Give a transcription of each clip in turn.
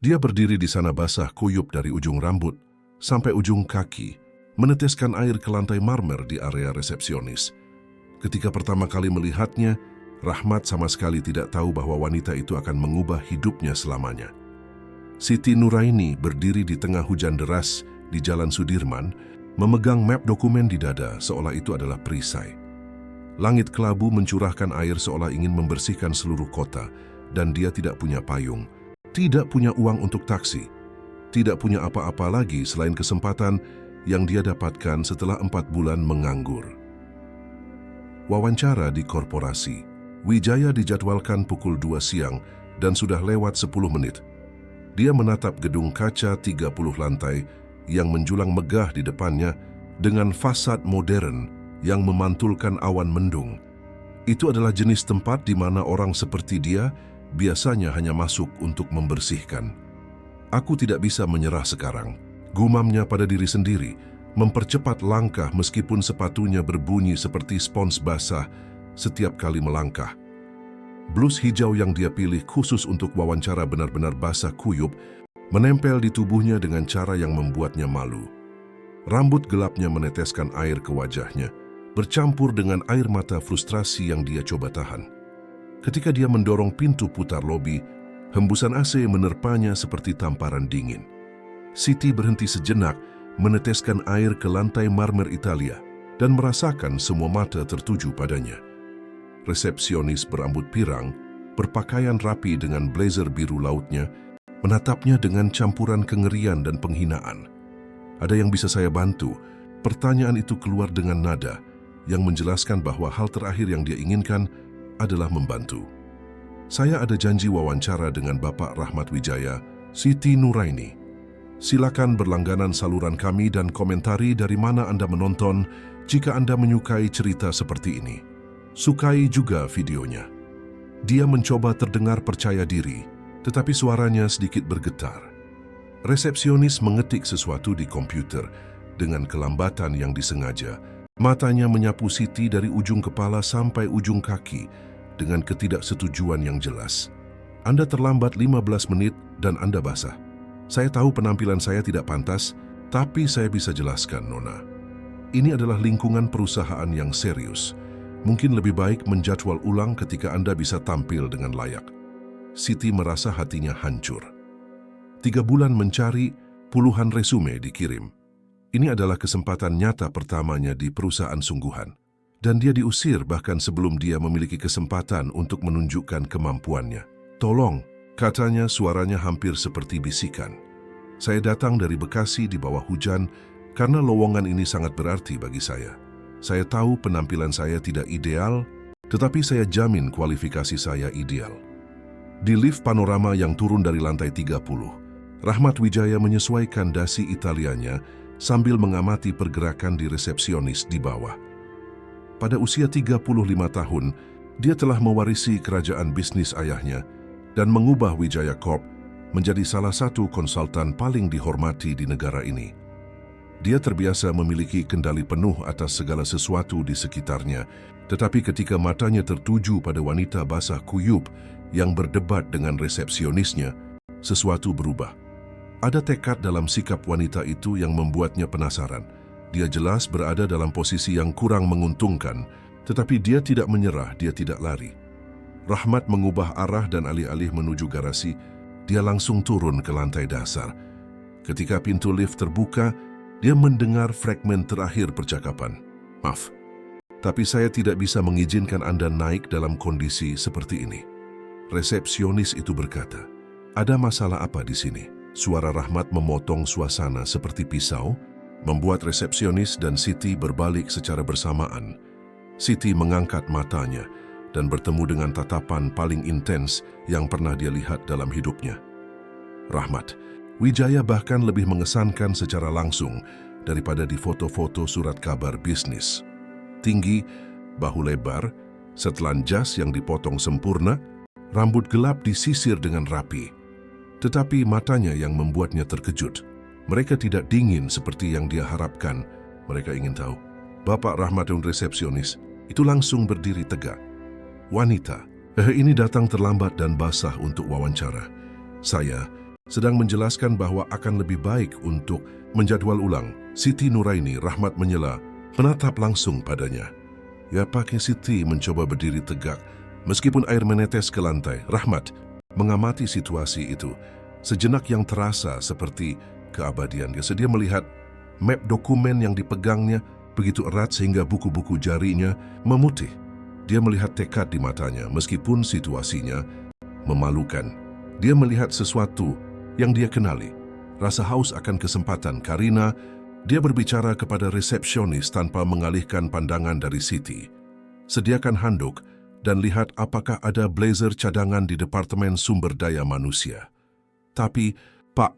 Dia berdiri di sana basah kuyup dari ujung rambut sampai ujung kaki, meneteskan air ke lantai marmer di area resepsionis. Ketika pertama kali melihatnya, Rahmat sama sekali tidak tahu bahwa wanita itu akan mengubah hidupnya selamanya. Siti Nuraini berdiri di tengah hujan deras di Jalan Sudirman, memegang map dokumen di dada seolah itu adalah perisai. Langit kelabu mencurahkan air seolah ingin membersihkan seluruh kota, dan dia tidak punya payung, tidak punya uang untuk taksi, tidak punya apa-apa lagi selain kesempatan yang dia dapatkan setelah 4 bulan menganggur. Wawancara di korporasi. Wijaya dijadwalkan pukul 2 siang dan sudah lewat 10 menit. Dia menatap gedung kaca 30 lantai yang menjulang megah di depannya dengan fasad modern yang memantulkan awan mendung. Itu adalah jenis tempat di mana orang seperti dia biasanya hanya masuk untuk membersihkan. Aku tidak bisa menyerah sekarang, gumamnya pada diri sendiri, mempercepat langkah meskipun sepatunya berbunyi seperti spons basah setiap kali melangkah. Blus hijau yang dia pilih khusus untuk wawancara benar-benar basah kuyup menempel di tubuhnya dengan cara yang membuatnya malu. Rambut gelapnya meneteskan air ke wajahnya, bercampur dengan air mata frustrasi yang dia coba tahan. Ketika dia mendorong pintu putar lobi, hembusan AC menerpanya seperti tamparan dingin. Siti berhenti sejenak, meneteskan air ke lantai marmer Italia, dan merasakan semua mata tertuju padanya. Resepsionis berambut pirang, berpakaian rapi dengan blazer biru lautnya, menatapnya dengan campuran kengerian dan penghinaan. "Ada yang bisa saya bantu?" Pertanyaan itu keluar dengan nada yang menjelaskan bahwa hal terakhir yang dia inginkan adalah membantu. "Saya ada janji wawancara dengan Bapak Rahmat Wijaya, Siti Nuraini. Silakan berlangganan saluran kami dan komentari dari mana Anda menonton jika Anda menyukai cerita seperti ini. Sukai juga videonya." Dia mencoba terdengar percaya diri, tetapi suaranya sedikit bergetar. Resepsionis mengetik sesuatu di komputer dengan kelambatan yang disengaja. Matanya menyapu Siti dari ujung kepala sampai ujung kaki dengan ketidaksetujuan yang jelas. "Anda terlambat 15 menit dan Anda basah. Saya tahu penampilan saya tidak pantas, tapi saya bisa jelaskan, Nona. Ini adalah lingkungan perusahaan yang serius. Mungkin lebih baik menjadwal ulang ketika Anda bisa tampil dengan layak." Siti merasa hatinya hancur. 3 bulan mencari, puluhan resume dikirim. Ini adalah kesempatan nyata pertamanya di perusahaan sungguhan. Dan dia diusir bahkan sebelum dia memiliki kesempatan untuk menunjukkan kemampuannya. "Tolong," katanya, suaranya hampir seperti bisikan. "Saya datang dari Bekasi di bawah hujan karena lowongan ini sangat berarti bagi saya. Saya tahu penampilan saya tidak ideal, tetapi saya jamin kualifikasi saya ideal." Di lift panorama yang turun dari lantai 30, Rahmat Wijaya menyesuaikan dasi Italianya sambil mengamati pergerakan di resepsionis di bawah. Pada usia 35 tahun, dia telah mewarisi kerajaan bisnis ayahnya dan mengubah Wijaya Corp menjadi salah satu konsultan paling dihormati di negara ini. Dia terbiasa memiliki kendali penuh atas segala sesuatu di sekitarnya, tetapi ketika matanya tertuju pada wanita basah kuyup yang berdebat dengan resepsionisnya, sesuatu berubah. Ada tekad dalam sikap wanita itu yang membuatnya penasaran. Dia jelas berada dalam posisi yang kurang menguntungkan, tetapi dia tidak menyerah, dia tidak lari. Rahmat mengubah arah dan alih-alih menuju garasi, dia langsung turun ke lantai dasar. Ketika pintu lift terbuka, dia mendengar fragmen terakhir percakapan. "Maaf, tapi saya tidak bisa mengizinkan Anda naik dalam kondisi seperti ini." Resepsionis itu berkata, "Ada masalah apa di sini?" Suara Rahmat memotong suasana seperti pisau, membuat resepsionis dan Siti berbalik secara bersamaan. Siti mengangkat matanya dan bertemu dengan tatapan paling intens yang pernah dia lihat dalam hidupnya. "Rahmat, Wijaya bahkan lebih mengesankan secara langsung daripada di foto-foto surat kabar bisnis. Tinggi, bahu lebar, setelan jas yang dipotong sempurna, rambut gelap disisir dengan rapi. Tetapi matanya yang membuatnya terkejut. Mereka tidak dingin seperti yang dia harapkan. Mereka ingin tahu. Bapak Rahmat dan resepsionis itu langsung berdiri tegak. "Wanita, ini datang terlambat dan basah untuk wawancara. Saya sedang menjelaskan bahwa akan lebih baik untuk menjadwal ulang. Siti Nuraini, Rahmat menyela, menatap langsung padanya. Ya, pakai Siti mencoba berdiri tegak. Meskipun air menetes ke lantai, Rahmat mengamati situasi itu. Sejenak yang terasa seperti keabadian. Dia sedia melihat map dokumen yang dipegangnya begitu erat sehingga buku-buku jarinya memutih. Dia melihat tekad di matanya meskipun situasinya memalukan. Dia melihat sesuatu yang dia kenali. Rasa haus akan kesempatan. Karina, dia berbicara kepada resepsionis tanpa mengalihkan pandangan dari Siti. Sediakan handuk dan lihat apakah ada blazer cadangan di Departemen Sumber Daya Manusia. Tapi, Pak,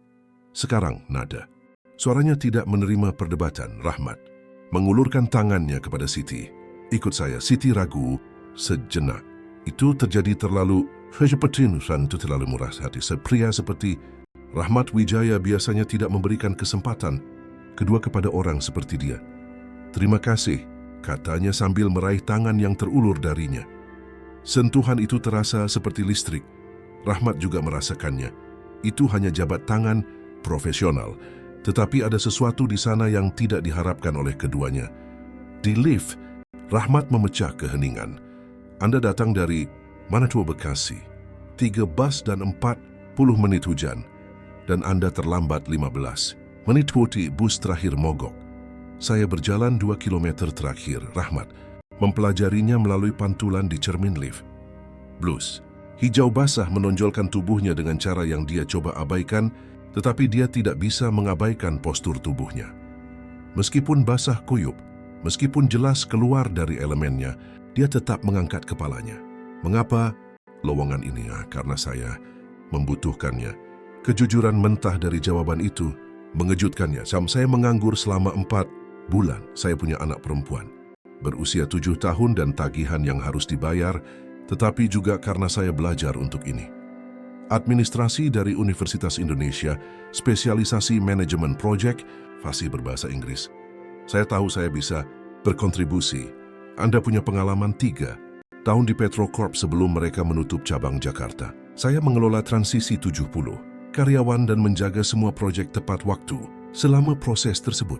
sekarang nada. Suaranya tidak menerima perdebatan. Rahmat mengulurkan tangannya kepada Siti. Ikut saya. Siti ragu sejenak. Itu terjadi terlalu terlalu murah hati. Pria seperti Rahmat Wijaya biasanya tidak memberikan kesempatan kedua kepada orang seperti dia. Terima kasih, katanya sambil meraih tangan yang terulur darinya. Sentuhan itu terasa seperti listrik. Rahmat juga merasakannya. Itu hanya jabat tangan profesional, tetapi ada sesuatu di sana yang tidak diharapkan oleh keduanya. Di lift, Rahmat memecah keheningan. Anda datang dari Manatua, Bekasi. 3 bus dan 40 menit hujan. Dan Anda terlambat 15 menit putih bus terakhir mogok. Saya berjalan 2 kilometer terakhir. Rahmat mempelajarinya melalui pantulan di cermin lift. Blus hijau basah menonjolkan tubuhnya dengan cara yang dia coba abaikan, tetapi dia tidak bisa mengabaikan postur tubuhnya. Meskipun basah kuyup, meskipun jelas keluar dari elemennya, dia tetap mengangkat kepalanya. Mengapa? Lowongan ini karena saya membutuhkannya. Kejujuran mentah dari jawaban itu mengejutkannya. Saya menganggur selama 4 bulan. Saya punya anak perempuan, berusia 7 tahun dan tagihan yang harus dibayar, tetapi juga karena saya belajar untuk ini. Administrasi dari Universitas Indonesia, spesialisasi manajemen proyek, fasih berbahasa Inggris. Saya tahu saya bisa berkontribusi. Anda punya pengalaman 3 tahun di Petrocorp sebelum mereka menutup cabang Jakarta. Saya mengelola transisi 70 karyawan dan menjaga semua proyek tepat waktu selama proses tersebut.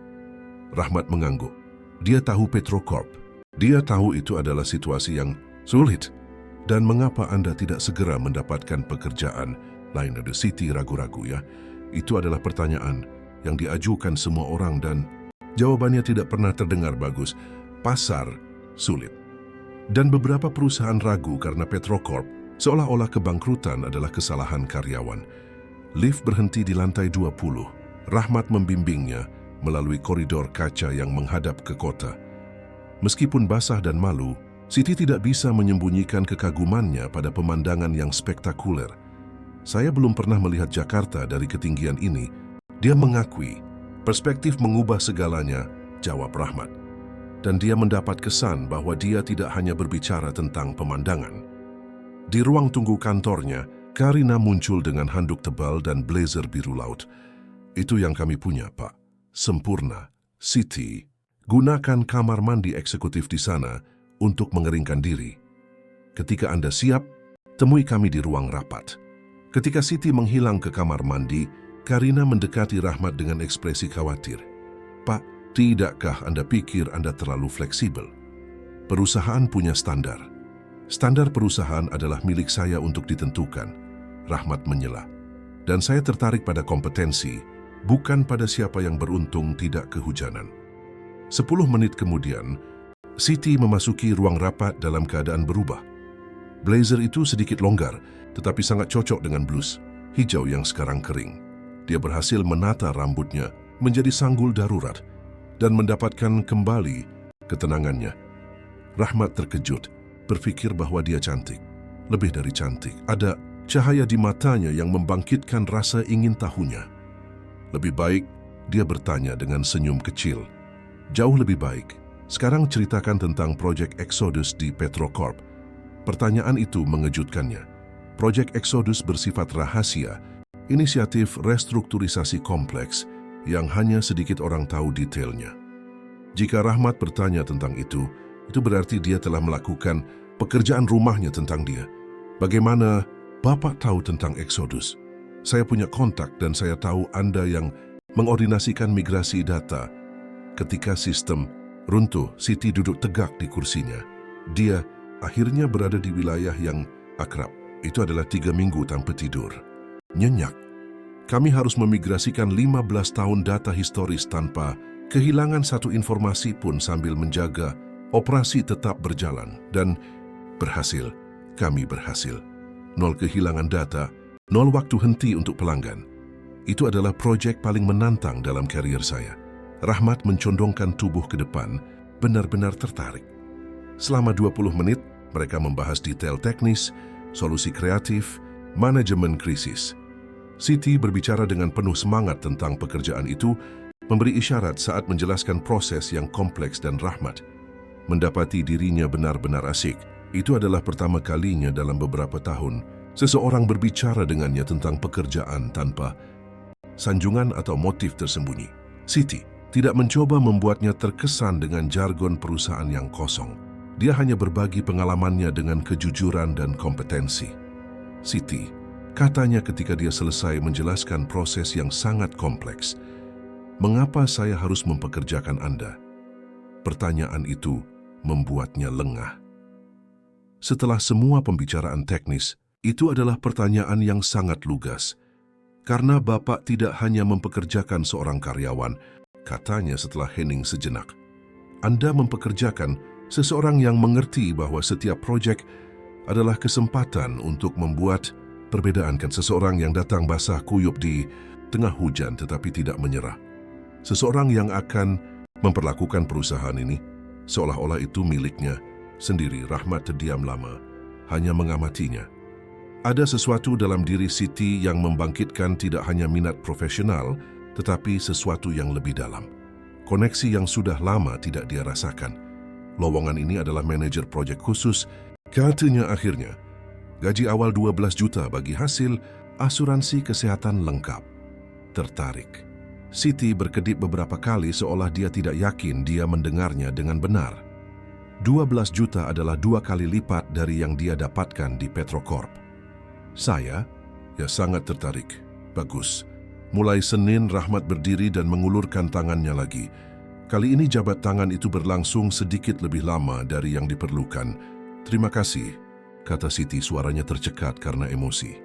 Rahmat mengangguk. Dia tahu Petrocorp. Dia tahu itu adalah situasi yang sulit. Dan mengapa Anda tidak segera mendapatkan pekerjaan lain? Ada Siti ragu-ragu ya. Itu adalah pertanyaan yang diajukan semua orang dan jawabannya tidak pernah terdengar bagus. Pasar sulit. Dan beberapa perusahaan ragu karena Petrocorp seolah-olah kebangkrutan adalah kesalahan karyawan. Lift berhenti di lantai 20. Rahmat membimbingnya melalui koridor kaca yang menghadap ke kota. Meskipun basah dan malu, Siti tidak bisa menyembunyikan kekagumannya pada pemandangan yang spektakuler. Saya belum pernah melihat Jakarta dari ketinggian ini. Dia mengakui, perspektif mengubah segalanya, jawab Rahmat. Dan dia mendapat kesan bahwa dia tidak hanya berbicara tentang pemandangan. Di ruang tunggu kantornya, Karina muncul dengan handuk tebal dan blazer biru laut. Itu yang kami punya, Pak. Sempurna. Siti, gunakan kamar mandi eksekutif di sana untuk mengeringkan diri. Ketika Anda siap, temui kami di ruang rapat. Ketika Siti menghilang ke kamar mandi, Karina mendekati Rahmat dengan ekspresi khawatir. Pak, tidakkah Anda pikir Anda terlalu fleksibel? Perusahaan punya standar. Standar perusahaan adalah milik saya untuk ditentukan. Rahmat menyela. Dan saya tertarik pada kompetensi, bukan pada siapa yang beruntung tidak kehujanan. 10 menit kemudian, Siti memasuki ruang rapat dalam keadaan berubah. Blazer itu sedikit longgar, tetapi sangat cocok dengan blus hijau yang sekarang kering. Dia berhasil menata rambutnya menjadi sanggul darurat dan mendapatkan kembali ketenangannya. Rahmat terkejut, berpikir bahwa dia cantik. Lebih dari cantik, ada cahaya di matanya yang membangkitkan rasa ingin tahunya. Lebih baik, dia bertanya dengan senyum kecil. Jauh lebih baik. Sekarang ceritakan tentang proyek Exodus di Petrocorp. Pertanyaan itu mengejutkannya. Proyek Exodus bersifat rahasia, inisiatif restrukturisasi kompleks yang hanya sedikit orang tahu detailnya. Jika Rahmat bertanya tentang itu berarti dia telah melakukan pekerjaan rumahnya tentang dia. Bagaimana Bapak tahu tentang Exodus? Saya punya kontak dan saya tahu Anda yang mengordinasikan migrasi data. Ketika sistem runtuh, Siti duduk tegak di kursinya. Dia akhirnya berada di wilayah yang akrab. Itu adalah 3 minggu tanpa tidur. Nyenyak. Kami harus memigrasikan 15 tahun data historis tanpa kehilangan satu informasi pun sambil menjaga operasi tetap berjalan. Dan berhasil. Kami berhasil. 0 kehilangan data, 0 waktu henti untuk pelanggan. Itu adalah proyek paling menantang dalam karier saya. Rahmat mencondongkan tubuh ke depan, benar-benar tertarik. Selama 20 menit, mereka membahas detail teknis, solusi kreatif, manajemen krisis. Siti berbicara dengan penuh semangat tentang pekerjaan itu, memberi isyarat saat menjelaskan proses yang kompleks dan Rahmat mendapati dirinya benar-benar asik. Itu adalah pertama kalinya dalam beberapa tahun seseorang berbicara dengannya tentang pekerjaan tanpa sanjungan atau motif tersembunyi. Siti tidak mencoba membuatnya terkesan dengan jargon perusahaan yang kosong. Dia hanya berbagi pengalamannya dengan kejujuran dan kompetensi. Siti, katanya ketika dia selesai menjelaskan proses yang sangat kompleks, "Mengapa saya harus mempekerjakan Anda?" Pertanyaan itu membuatnya lengah. Setelah semua pembicaraan teknis, itu adalah pertanyaan yang sangat lugas. Karena Bapak tidak hanya mempekerjakan seorang karyawan, katanya setelah hening sejenak. Anda mempekerjakan seseorang yang mengerti bahwa setiap proyek adalah kesempatan untuk membuat perbedaan, kan? Seseorang yang datang basah kuyup di tengah hujan tetapi tidak menyerah. Seseorang yang akan memperlakukan perusahaan ini seolah-olah itu miliknya sendiri. Rahmat terdiam lama, hanya mengamatinya. Ada sesuatu dalam diri Siti yang membangkitkan tidak hanya minat profesional, tetapi sesuatu yang lebih dalam. Koneksi yang sudah lama tidak dia rasakan. Lowongan ini adalah manajer proyek khusus, katanya akhirnya. Gaji awal 12 juta bagi hasil asuransi kesehatan lengkap. Tertarik. Siti berkedip beberapa kali seolah dia tidak yakin dia mendengarnya dengan benar. 12 juta adalah 2 kali lipat dari yang dia dapatkan di Petrocorp. Saya, ya, sangat tertarik. Bagus. Mulai Senin, Rahmat berdiri dan mengulurkan tangannya lagi. Kali ini jabat tangan itu berlangsung sedikit lebih lama dari yang diperlukan. "Terima kasih," kata Siti, suaranya tercekat karena emosi.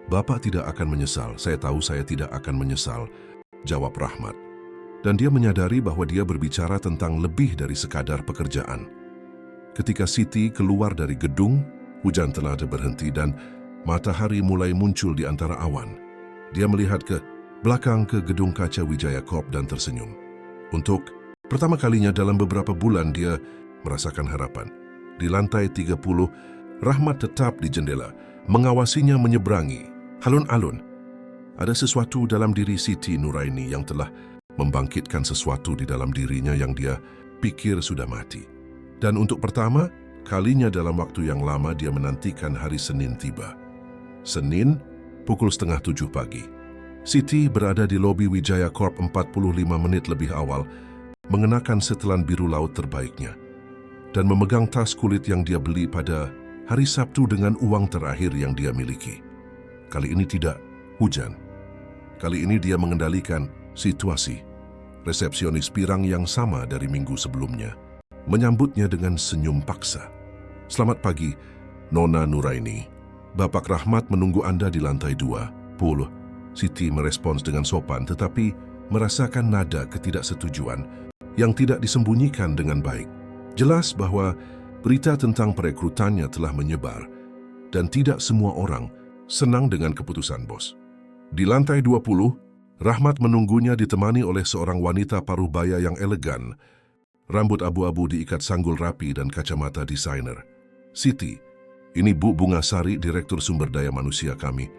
"Bapak tidak akan menyesal, saya tahu saya tidak akan menyesal," jawab Rahmat. Dan dia menyadari bahwa dia berbicara tentang lebih dari sekadar pekerjaan. Ketika Siti keluar dari gedung, hujan telah berhenti dan matahari mulai muncul di antara awan. Dia melihat ke belakang ke gedung kaca Wijaya Corp dan tersenyum. Untuk pertama kalinya dalam beberapa bulan dia merasakan harapan. Di lantai 30, Rahmat tetap di jendela, mengawasinya menyeberangi. Alun-alun, ada sesuatu dalam diri Siti Nuraini yang telah membangkitkan sesuatu di dalam dirinya yang dia pikir sudah mati. Dan untuk pertama kalinya dalam waktu yang lama dia menantikan hari Senin tiba. Senin, pukul 6:30 pagi. Siti berada di lobi Wijaya Corp 45 menit lebih awal, mengenakan setelan biru laut terbaiknya, dan memegang tas kulit yang dia beli pada hari Sabtu dengan uang terakhir yang dia miliki. Kali ini tidak hujan. Kali ini dia mengendalikan situasi. Resepsionis pirang yang sama dari minggu sebelumnya menyambutnya dengan senyum paksa. "Selamat pagi, Nona Nuraini. Bapak Rahmat menunggu Anda di lantai 20. Siti merespons dengan sopan tetapi merasakan nada ketidaksetujuan yang tidak disembunyikan dengan baik. Jelas bahwa berita tentang perekrutannya telah menyebar dan tidak semua orang senang dengan keputusan bos. Di lantai 20, Rahmat menunggunya ditemani oleh seorang wanita parubaya yang elegan, rambut abu-abu diikat sanggul rapi dan kacamata desainer. "Siti, ini Bu Bunga Sari, Direktur Sumber Daya Manusia kami.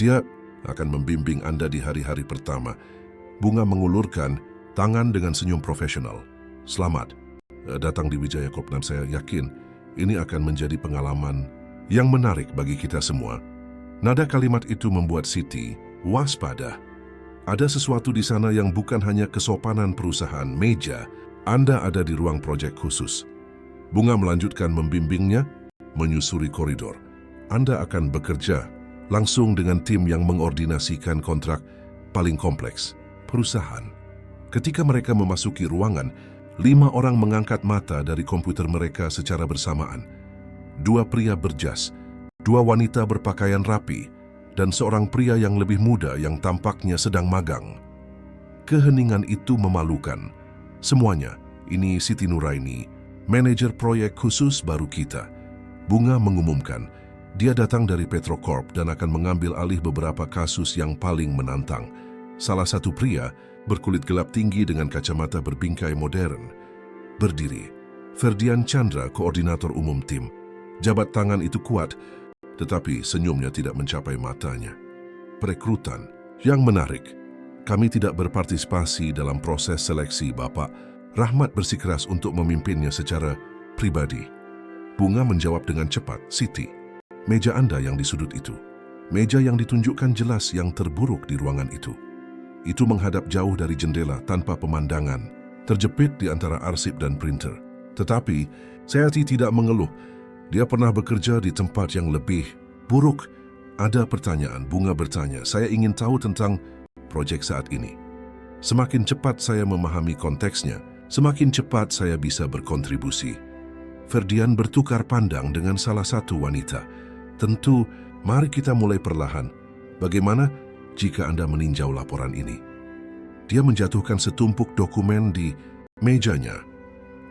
Dia akan membimbing Anda di hari-hari pertama." Bunga mengulurkan tangan dengan senyum profesional. "Selamat datang di Wijaya Corp dan saya yakin ini akan menjadi pengalaman yang menarik bagi kita semua." Nada kalimat itu membuat Siti waspada. Ada sesuatu di sana yang bukan hanya kesopanan perusahaan meja. Anda ada di ruang proyek khusus. Bunga melanjutkan membimbingnya, menyusuri koridor. "Anda akan bekerja langsung dengan tim yang mengordinasikan kontrak paling kompleks, perusahaan. Ketika mereka memasuki ruangan, 5 orang mengangkat mata dari komputer mereka secara bersamaan. 2 pria berjas, 2 wanita berpakaian rapi, dan seorang pria yang lebih muda yang tampaknya sedang magang. Keheningan itu memalukan. Semuanya, ini Siti Nuraini, manajer proyek khusus baru kita. Bunga mengumumkan, dia datang dari Petrocorp dan akan mengambil alih beberapa kasus yang paling menantang. Salah satu pria, berkulit gelap tinggi dengan kacamata berbingkai modern, berdiri. Ferdian Chandra, koordinator umum tim. Jabat tangan itu kuat, tetapi senyumnya tidak mencapai matanya. Perekrutan yang menarik. Kami tidak berpartisipasi dalam proses seleksi, Bapak. Rahmat bersikeras untuk memimpinnya secara pribadi. Bunga menjawab dengan cepat, Siti, meja Anda yang di sudut itu. Meja yang ditunjukkan jelas yang terburuk di ruangan itu. Itu menghadap jauh dari jendela tanpa pemandangan, terjepit di antara arsip dan printer. Tetapi, Sayati tidak mengeluh. Dia pernah bekerja di tempat yang lebih buruk. Ada pertanyaan, Bunga bertanya, saya ingin tahu tentang proyek saat ini. Semakin cepat saya memahami konteksnya, semakin cepat saya bisa berkontribusi. Ferdian bertukar pandang dengan salah satu wanita. Tentu, mari kita mulai perlahan. Bagaimana jika Anda meninjau laporan ini? Dia menjatuhkan setumpuk dokumen di mejanya.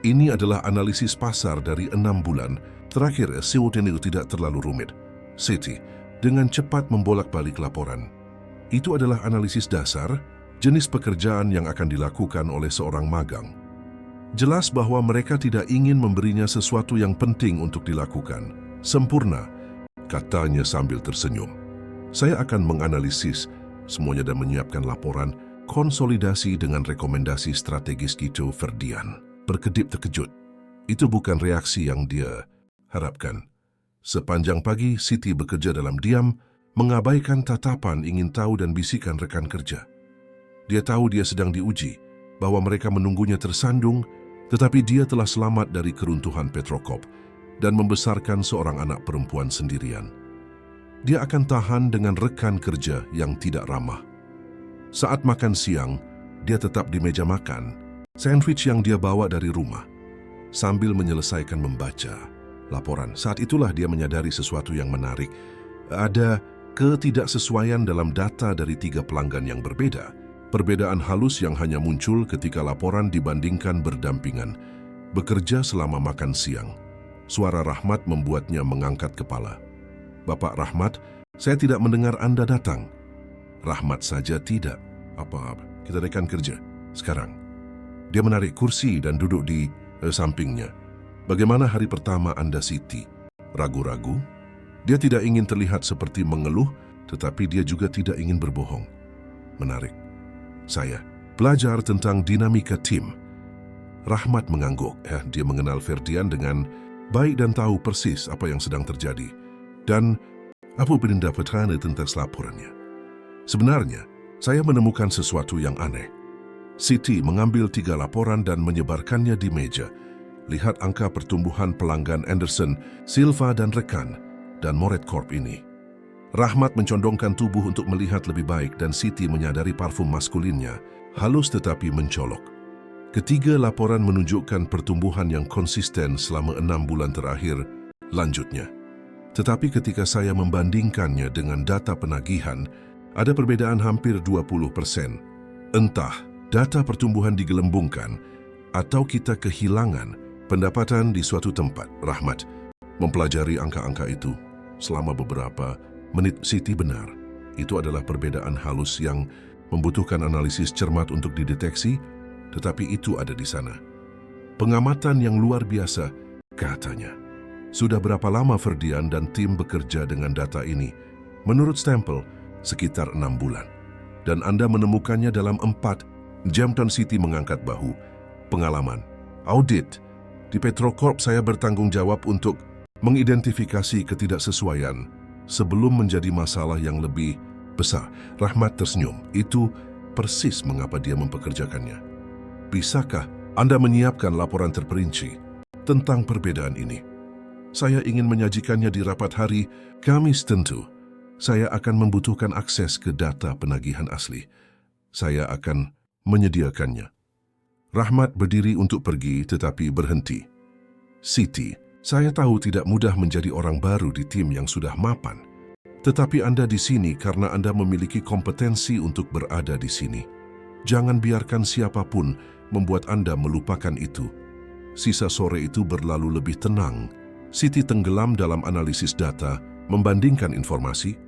Ini adalah analisis pasar dari 6 bulan. Terakhir, Seotenil tidak terlalu rumit. Siti, dengan cepat membolak-balik laporan. Itu adalah analisis dasar, jenis pekerjaan yang akan dilakukan oleh seorang magang. Jelas bahwa mereka tidak ingin memberinya sesuatu yang penting untuk dilakukan. Sempurna, katanya sambil tersenyum. Saya akan menganalisis semuanya dan menyiapkan laporan konsolidasi dengan rekomendasi strategis gitu, Ferdian. Berkedip terkejut. Itu bukan reaksi yang dia harapkan. Sepanjang pagi, Siti bekerja dalam diam, mengabaikan tatapan ingin tahu dan bisikan rekan kerja. Dia tahu dia sedang diuji, bahwa mereka menunggunya tersandung, tetapi dia telah selamat dari keruntuhan Petrocorp dan membesarkan seorang anak perempuan sendirian. Dia akan tahan dengan rekan kerja yang tidak ramah. Saat makan siang, dia tetap di meja makan, sandwich yang dia bawa dari rumah, sambil menyelesaikan membaca laporan. Saat itulah dia menyadari sesuatu yang menarik. Ada ketidaksesuaian dalam data dari 3 pelanggan yang berbeda. Perbedaan halus yang hanya muncul ketika laporan dibandingkan berdampingan. Bekerja selama makan siang. Suara Rahmat membuatnya mengangkat kepala. Bapak Rahmat, saya tidak mendengar Anda datang. Rahmat saja tidak. Apa, kita rekan kerja sekarang. Dia menarik kursi dan duduk di sampingnya. Bagaimana hari pertama Anda, Siti? Ragu-ragu? Dia tidak ingin terlihat seperti mengeluh, tetapi dia juga tidak ingin berbohong. Menarik. Saya belajar tentang dinamika tim. Rahmat mengangguk. Dia mengenal Ferdian dengan baik dan tahu persis apa yang sedang terjadi. Dan apa pendapatan tentang laporannya? Sebenarnya, saya menemukan sesuatu yang aneh. Siti mengambil 3 laporan dan menyebarkannya di meja. Lihat angka pertumbuhan pelanggan Anderson, Silva dan rekan, dan Moret Corp ini. Rahmat mencondongkan tubuh untuk melihat lebih baik dan Siti menyadari parfum maskulinnya, halus tetapi mencolok. Ketiga laporan menunjukkan pertumbuhan yang konsisten selama 6 bulan terakhir, lanjutnya. Tetapi ketika saya membandingkannya dengan data penagihan, ada perbedaan hampir 20%. Entah data pertumbuhan digelembungkan atau kita kehilangan pendapatan di suatu tempat. Rahmat mempelajari angka-angka itu selama beberapa menit. Siti benar. Itu adalah perbedaan halus yang membutuhkan analisis cermat untuk dideteksi, tetapi itu ada di sana. Pengamatan yang luar biasa, katanya. Sudah berapa lama Ferdian dan tim bekerja dengan data ini? Menurut stempel, sekitar 6 bulan. Dan Anda menemukannya dalam 4 jam. Siti mengangkat bahu. Pengalaman. Audit. Di Petrocorp saya bertanggung jawab untuk mengidentifikasi ketidaksesuaian sebelum menjadi masalah yang lebih besar. Rahmat tersenyum. Itu persis mengapa dia mempekerjakannya. Bisakah Anda menyiapkan laporan terperinci tentang perbedaan ini? Saya ingin menyajikannya di rapat hari Kamis tentu. Saya akan membutuhkan akses ke data penagihan asli. Saya akan menyediakannya. Rahmat berdiri untuk pergi tetapi berhenti. Siti, saya tahu tidak mudah menjadi orang baru di tim yang sudah mapan. Tetapi Anda di sini karena Anda memiliki kompetensi untuk berada di sini. Jangan biarkan siapapun membuat Anda melupakan itu. Sisa sore itu berlalu lebih tenang. Siti tenggelam dalam analisis data, membandingkan informasi,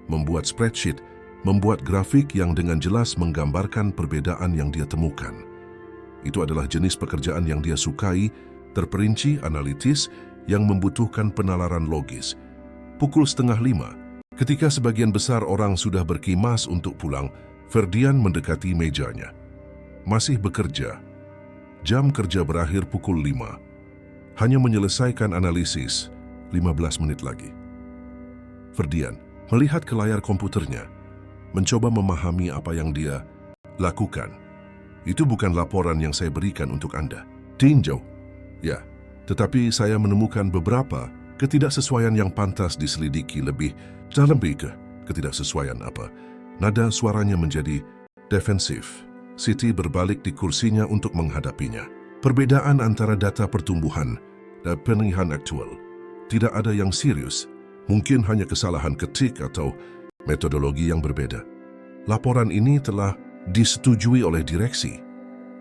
membuat spreadsheet, membuat grafik yang dengan jelas menggambarkan perbedaan yang dia temukan. Itu adalah jenis pekerjaan yang dia sukai, terperinci, analitis, yang membutuhkan penalaran logis. Pukul 4:30, ketika sebagian besar orang sudah berkimas untuk pulang, Ferdian mendekati mejanya. Masih bekerja. Jam kerja berakhir pukul 5. Hanya menyelesaikan analisis 15 menit lagi. Ferdian melihat ke layar komputernya, mencoba memahami apa yang dia lakukan. Itu bukan laporan yang saya berikan untuk Anda. Tinjau. Ya, tetapi saya menemukan beberapa ketidaksesuaian yang pantas diselidiki lebih dalam. Ketidaksesuaian apa? Nada suaranya menjadi defensif. Siti berbalik di kursinya untuk menghadapinya. Perbedaan antara data pertumbuhan dan penagihan aktual. Tidak ada yang serius. Mungkin hanya kesalahan ketik atau metodologi yang berbeda. Laporan ini telah disetujui oleh direksi.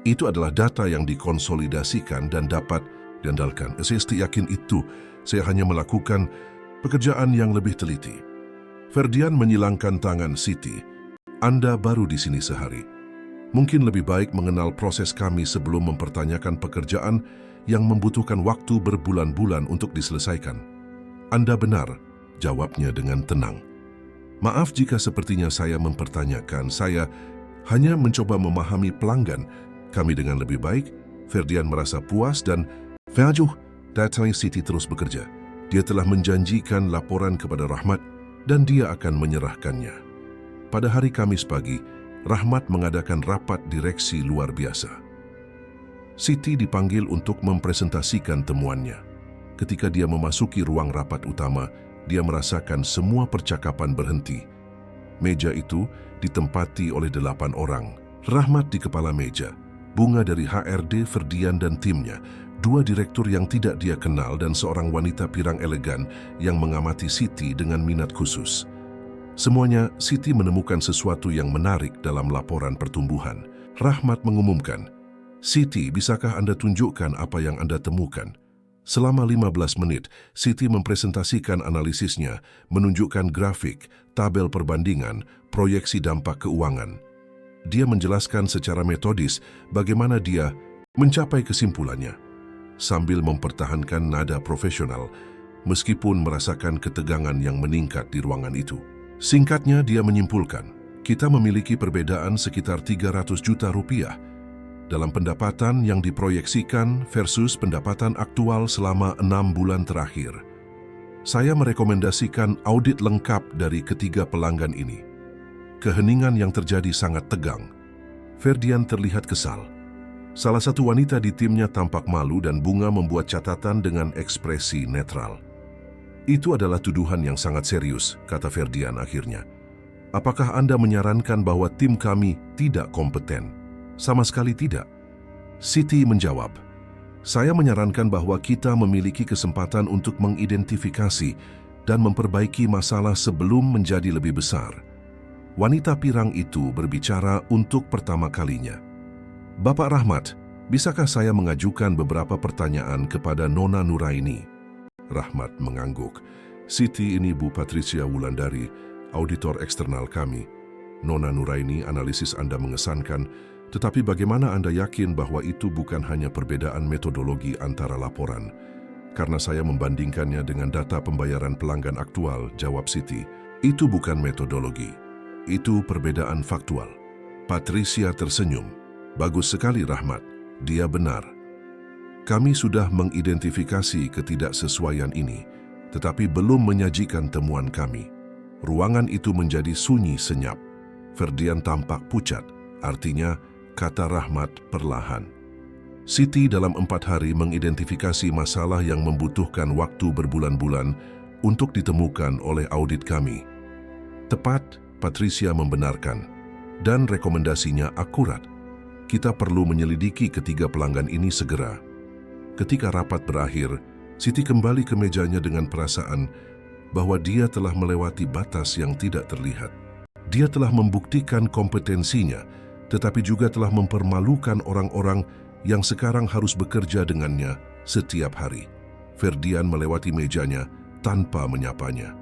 Itu adalah data yang dikonsolidasikan dan dapat diandalkan. Saya yakin itu. Saya hanya melakukan pekerjaan yang lebih teliti. Ferdian menyilangkan tangan Siti. Anda baru di sini sehari. Mungkin lebih baik mengenal proses kami sebelum mempertanyakan pekerjaan yang membutuhkan waktu berbulan-bulan untuk diselesaikan. Anda benar, jawabnya dengan tenang. Maaf jika sepertinya saya mempertanyakan. Saya hanya mencoba memahami pelanggan kami dengan lebih baik. Ferdian merasa puas dan Fajuh, datang Siti terus bekerja. Dia telah menjanjikan laporan kepada Rahmat dan dia akan menyerahkannya. Pada hari Kamis pagi, Rahmat mengadakan rapat direksi luar biasa. Siti dipanggil untuk mempresentasikan temuannya. Ketika dia memasuki ruang rapat utama, dia merasakan semua percakapan berhenti. Meja itu ditempati oleh 8 orang. Rahmat di kepala meja, Bunga dari HRD, Ferdian dan timnya, 2 direktur yang tidak dia kenal dan seorang wanita pirang elegan yang mengamati Siti dengan minat khusus. Semuanya, Siti menemukan sesuatu yang menarik dalam laporan pertumbuhan. Rahmat mengumumkan, Siti, bisakah Anda tunjukkan apa yang Anda temukan? Selama 15 menit, Siti mempresentasikan analisisnya, menunjukkan grafik, tabel perbandingan, proyeksi dampak keuangan. Dia menjelaskan secara metodis bagaimana dia mencapai kesimpulannya, sambil mempertahankan nada profesional, meskipun merasakan ketegangan yang meningkat di ruangan itu. Singkatnya, dia menyimpulkan, kita memiliki perbedaan sekitar 300 juta rupiah dalam pendapatan yang diproyeksikan versus pendapatan aktual selama 6 bulan terakhir. Saya merekomendasikan audit lengkap dari ketiga pelanggan ini. Keheningan yang terjadi sangat tegang. Ferdian terlihat kesal. Salah satu wanita di timnya tampak malu dan Bunga membuat catatan dengan ekspresi netral. Itu adalah tuduhan yang sangat serius, kata Ferdian akhirnya. Apakah Anda menyarankan bahwa tim kami tidak kompeten? Sama sekali tidak. Siti menjawab, saya menyarankan bahwa kita memiliki kesempatan untuk mengidentifikasi dan memperbaiki masalah sebelum menjadi lebih besar. Wanita pirang itu berbicara untuk pertama kalinya. Bapak Rahmat, bisakah saya mengajukan beberapa pertanyaan kepada Nona Nuraini? Rahmat mengangguk. Siti, ini Bu Patricia Wulandari, auditor eksternal kami. Nona Nuraini, analisis Anda mengesankan, tetapi bagaimana Anda yakin bahwa itu bukan hanya perbedaan metodologi antara laporan? Karena saya membandingkannya dengan data pembayaran pelanggan aktual, jawab Siti. Itu bukan metodologi, itu perbedaan faktual. Patricia tersenyum. Bagus sekali Rahmat, dia benar. Kami sudah mengidentifikasi ketidaksesuaian ini, tetapi belum menyajikan temuan kami. Ruangan itu menjadi sunyi senyap. Ferdian tampak pucat, artinya kata Rahmat perlahan. Siti dalam 4 hari mengidentifikasi masalah yang membutuhkan waktu berbulan-bulan untuk ditemukan oleh audit kami. Tepat, Patricia membenarkan. Dan rekomendasinya akurat. Kita perlu menyelidiki ketiga pelanggan ini segera. Ketika rapat berakhir, Siti kembali ke mejanya dengan perasaan bahwa dia telah melewati batas yang tidak terlihat. Dia telah membuktikan kompetensinya, tetapi juga telah mempermalukan orang-orang yang sekarang harus bekerja dengannya setiap hari. Ferdian melewati mejanya tanpa menyapanya.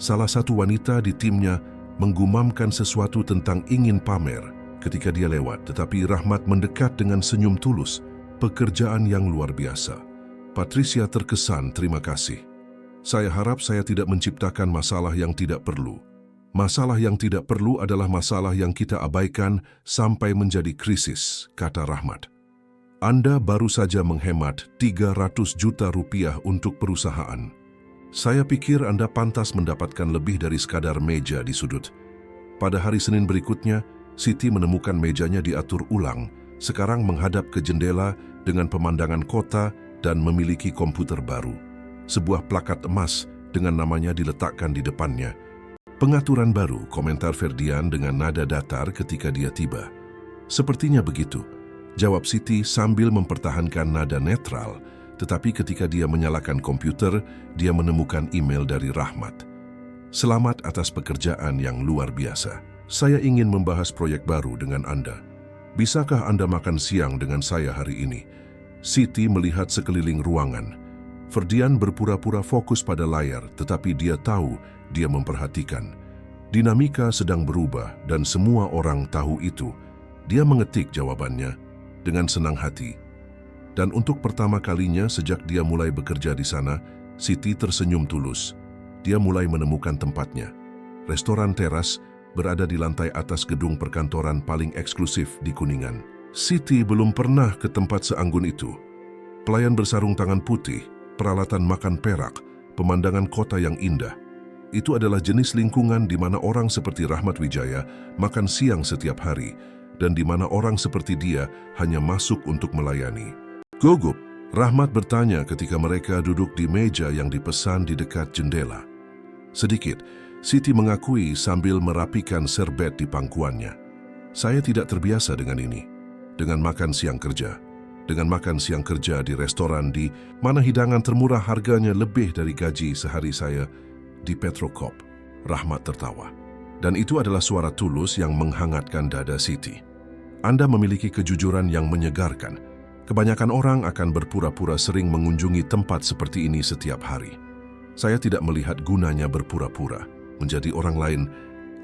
Salah satu wanita di timnya menggumamkan sesuatu tentang ingin pamer ketika dia lewat, tetapi Rahmat mendekat dengan senyum tulus. Pekerjaan yang luar biasa. Patricia terkesan, terima kasih. Saya harap saya tidak menciptakan masalah yang tidak perlu. Masalah yang tidak perlu adalah masalah yang kita abaikan sampai menjadi krisis, kata Rahmat. Anda baru saja menghemat 300 juta rupiah untuk perusahaan. Saya pikir Anda pantas mendapatkan lebih dari sekadar meja di sudut. Pada hari Senin berikutnya, Siti menemukan mejanya diatur ulang, sekarang menghadap ke jendela dengan pemandangan kota dan memiliki komputer baru. Sebuah plakat emas dengan namanya diletakkan di depannya. Pengaturan baru, komentar Ferdian dengan nada datar ketika dia tiba. Sepertinya begitu, jawab Siti sambil mempertahankan nada netral, tetapi ketika dia menyalakan komputer, dia menemukan email dari Rahmat. Selamat atas pekerjaan yang luar biasa. Saya ingin membahas proyek baru dengan Anda. Bisakah Anda makan siang dengan saya hari ini? Siti melihat sekeliling ruangan. Ferdian berpura-pura fokus pada layar, tetapi dia tahu dia memperhatikan. Dinamika sedang berubah dan semua orang tahu itu. Dia mengetik jawabannya dengan senang hati. Dan untuk pertama kalinya sejak dia mulai bekerja di sana, Siti tersenyum tulus. Dia mulai menemukan tempatnya. Restoran teras berada di lantai atas gedung perkantoran paling eksklusif di Kuningan. Siti belum pernah ke tempat seanggun itu. Pelayan bersarung tangan putih, peralatan makan perak, pemandangan kota yang indah. Itu adalah jenis lingkungan di mana orang seperti Rahmat Wijaya makan siang setiap hari, dan di mana orang seperti dia hanya masuk untuk melayani. Gugup, Rahmat bertanya ketika mereka duduk di meja yang dipesan di dekat jendela. Sedikit, Siti mengakui sambil merapikan serbet di pangkuannya. Saya tidak terbiasa dengan ini, dengan makan siang kerja. Dengan makan siang kerja di restoran di mana hidangan termurah harganya lebih dari gaji sehari saya di Petrokop. Rahmat tertawa. Dan itu adalah suara tulus yang menghangatkan dada Siti. Anda memiliki kejujuran yang menyegarkan. Kebanyakan orang akan berpura-pura sering mengunjungi tempat seperti ini setiap hari. Saya tidak melihat gunanya berpura-pura menjadi orang lain,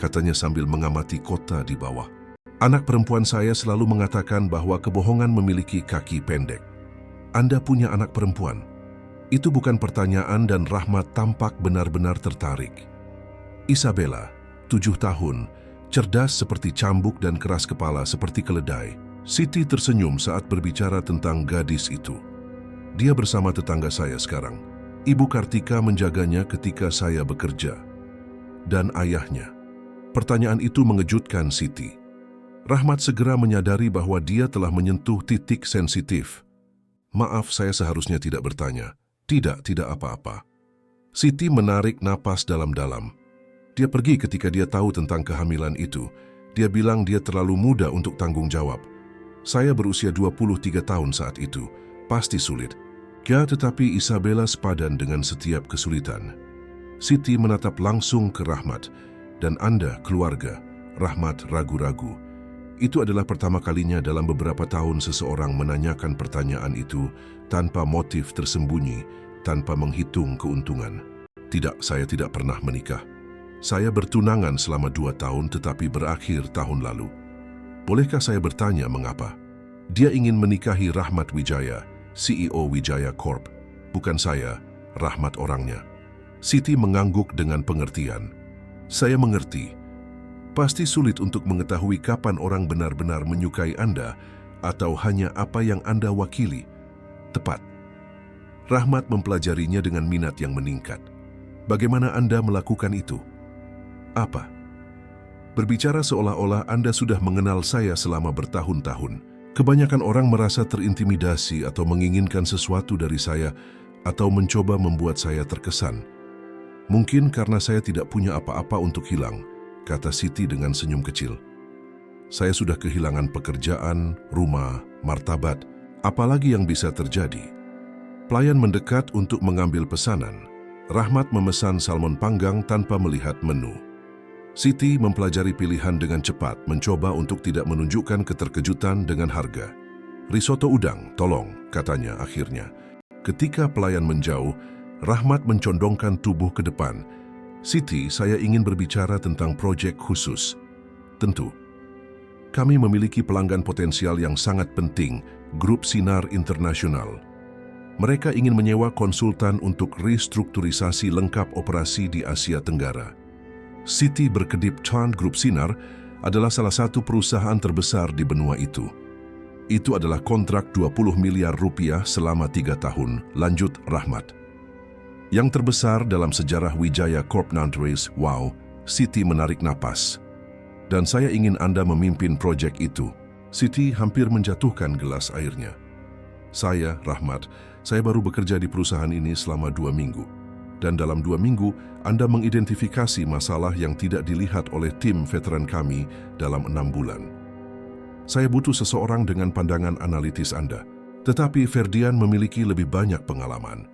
katanya sambil mengamati kota di bawah. Anak perempuan saya selalu mengatakan bahwa kebohongan memiliki kaki pendek. Anda punya anak perempuan? Itu bukan pertanyaan dan Rahmat tampak benar-benar tertarik. Isabella, 7 tahun, cerdas seperti cambuk dan keras kepala seperti keledai. Siti tersenyum saat berbicara tentang gadis itu. Dia bersama tetangga saya sekarang. Ibu Kartika menjaganya ketika saya bekerja. Dan ayahnya. Pertanyaan itu mengejutkan Siti. Rahmat segera menyadari bahwa dia telah menyentuh titik sensitif. Maaf, saya seharusnya tidak bertanya. Tidak apa-apa. Siti menarik napas dalam-dalam. Dia pergi ketika dia tahu tentang kehamilan itu. Dia bilang dia terlalu muda untuk tanggung jawab. Saya berusia 23 tahun saat itu. Pasti sulit. Ya, tetapi Isabella sepadan dengan setiap kesulitan. Siti menatap langsung ke Rahmat. Dan Anda, keluarga, Rahmat ragu-ragu. Itu adalah pertama kalinya dalam beberapa tahun seseorang menanyakan pertanyaan itu tanpa motif tersembunyi, tanpa menghitung keuntungan. Tidak, saya tidak pernah menikah. Saya bertunangan selama 2 tahun tetapi berakhir tahun lalu. Bolehkah saya bertanya mengapa? Dia ingin menikahi Rahmat Wijaya, CEO Wijaya Corp. Bukan saya, Rahmat orangnya. Siti mengangguk dengan pengertian. Saya mengerti. Pasti sulit untuk mengetahui kapan orang benar-benar menyukai Anda atau hanya apa yang Anda wakili. Tepat. Rahmat mempelajarinya dengan minat yang meningkat. Bagaimana Anda melakukan itu? Apa? Berbicara seolah-olah Anda sudah mengenal saya selama bertahun-tahun. Kebanyakan orang merasa terintimidasi atau menginginkan sesuatu dari saya atau mencoba membuat saya terkesan. Mungkin karena saya tidak punya apa-apa untuk hilang, kata Siti dengan senyum kecil. Saya sudah kehilangan pekerjaan, rumah, martabat, apalagi yang bisa terjadi. Pelayan mendekat untuk mengambil pesanan. Rahmat memesan salmon panggang tanpa melihat menu. Siti mempelajari pilihan dengan cepat, mencoba untuk tidak menunjukkan keterkejutan dengan harga. Risotto udang, tolong, katanya akhirnya. Ketika pelayan menjauh, Rahmat mencondongkan tubuh ke depan. Siti, saya ingin berbicara tentang proyek khusus. Tentu. Kami memiliki pelanggan potensial yang sangat penting, Grup Sinar Internasional. Mereka ingin menyewa konsultan untuk restrukturisasi lengkap operasi di Asia Tenggara. Siti berkedip. Grup Sinar adalah salah satu perusahaan terbesar di benua itu. Itu adalah kontrak 20 miliar rupiah selama 3 tahun, lanjut Rahmat. Yang terbesar dalam sejarah Wijaya Corp Nandrace. Wow, Siti menarik napas. Dan saya ingin Anda memimpin proyek itu. Siti hampir menjatuhkan gelas airnya. Saya, Rahmat, saya baru bekerja di perusahaan ini selama 2 minggu. Dan dalam 2 minggu, Anda mengidentifikasi masalah yang tidak dilihat oleh tim veteran kami dalam 6 bulan. Saya butuh seseorang dengan pandangan analitis Anda. Tetapi Ferdian memiliki lebih banyak pengalaman.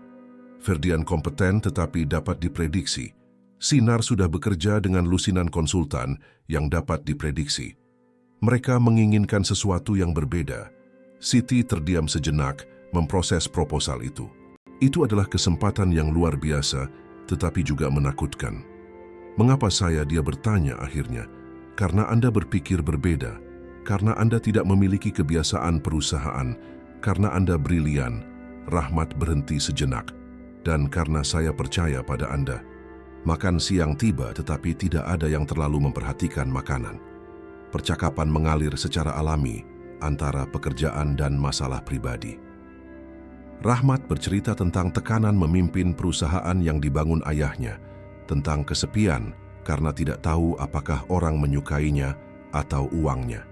Ferdian kompeten tetapi dapat diprediksi. Sinar sudah bekerja dengan lusinan konsultan yang dapat diprediksi. Mereka menginginkan sesuatu yang berbeda. Siti terdiam sejenak memproses proposal itu. Itu adalah kesempatan yang luar biasa, tetapi juga menakutkan. Mengapa saya, dia bertanya akhirnya? Karena Anda berpikir berbeda, karena Anda tidak memiliki kebiasaan perusahaan, karena Anda brilian. Rahmat berhenti sejenak. Dan karena saya percaya pada Anda. Makan siang tiba tetapi tidak ada yang terlalu memperhatikan makanan. Percakapan mengalir secara alami antara pekerjaan dan masalah pribadi. Rahmat bercerita tentang tekanan memimpin perusahaan yang dibangun ayahnya, tentang kesepian karena tidak tahu apakah orang menyukainya atau uangnya.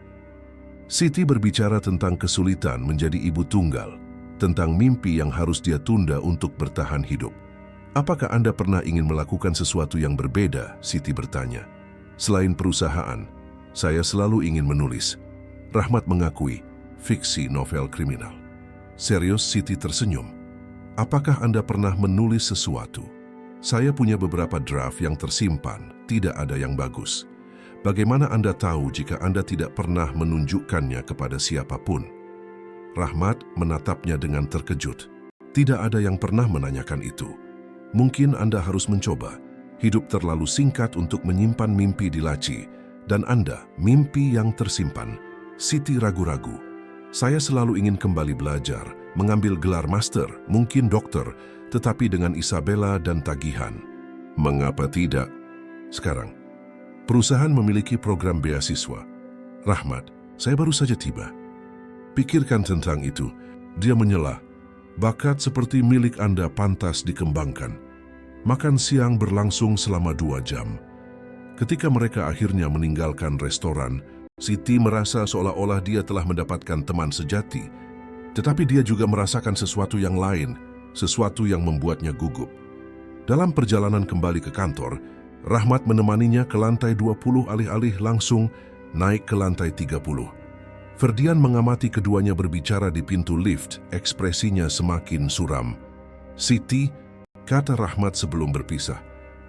Siti berbicara tentang kesulitan menjadi ibu tunggal, tentang mimpi yang harus dia tunda untuk bertahan hidup. Apakah Anda pernah ingin melakukan sesuatu yang berbeda? Siti bertanya. Selain perusahaan, saya selalu ingin menulis. Rahmat mengakui, fiksi novel kriminal. Serius? Siti tersenyum. Apakah Anda pernah menulis sesuatu? Saya punya beberapa draft yang tersimpan, tidak ada yang bagus. Bagaimana Anda tahu jika Anda tidak pernah menunjukkannya kepada siapapun? Rahmat menatapnya dengan terkejut. Tidak ada yang pernah menanyakan itu. Mungkin Anda harus mencoba. Hidup terlalu singkat untuk menyimpan mimpi di laci. Dan Anda, mimpi yang tersimpan. Siti ragu-ragu. Saya selalu ingin kembali belajar, mengambil gelar master, mungkin dokter, tetapi dengan Isabella dan tagihan. Mengapa tidak? Sekarang, perusahaan memiliki program beasiswa. Rahmat, saya baru saja tiba. Pikirkan tentang itu. Dia menyela. Bakat seperti milik Anda pantas dikembangkan. Makan siang berlangsung selama 2 jam. Ketika mereka akhirnya meninggalkan restoran, Siti merasa seolah-olah dia telah mendapatkan teman sejati. Tetapi dia juga merasakan sesuatu yang lain, sesuatu yang membuatnya gugup. Dalam perjalanan kembali ke kantor, Rahmat menemaninya ke lantai 20 alih-alih langsung naik ke lantai 30. Ferdian mengamati keduanya berbicara di pintu lift, ekspresinya semakin suram. Siti, kata Rahmat sebelum berpisah,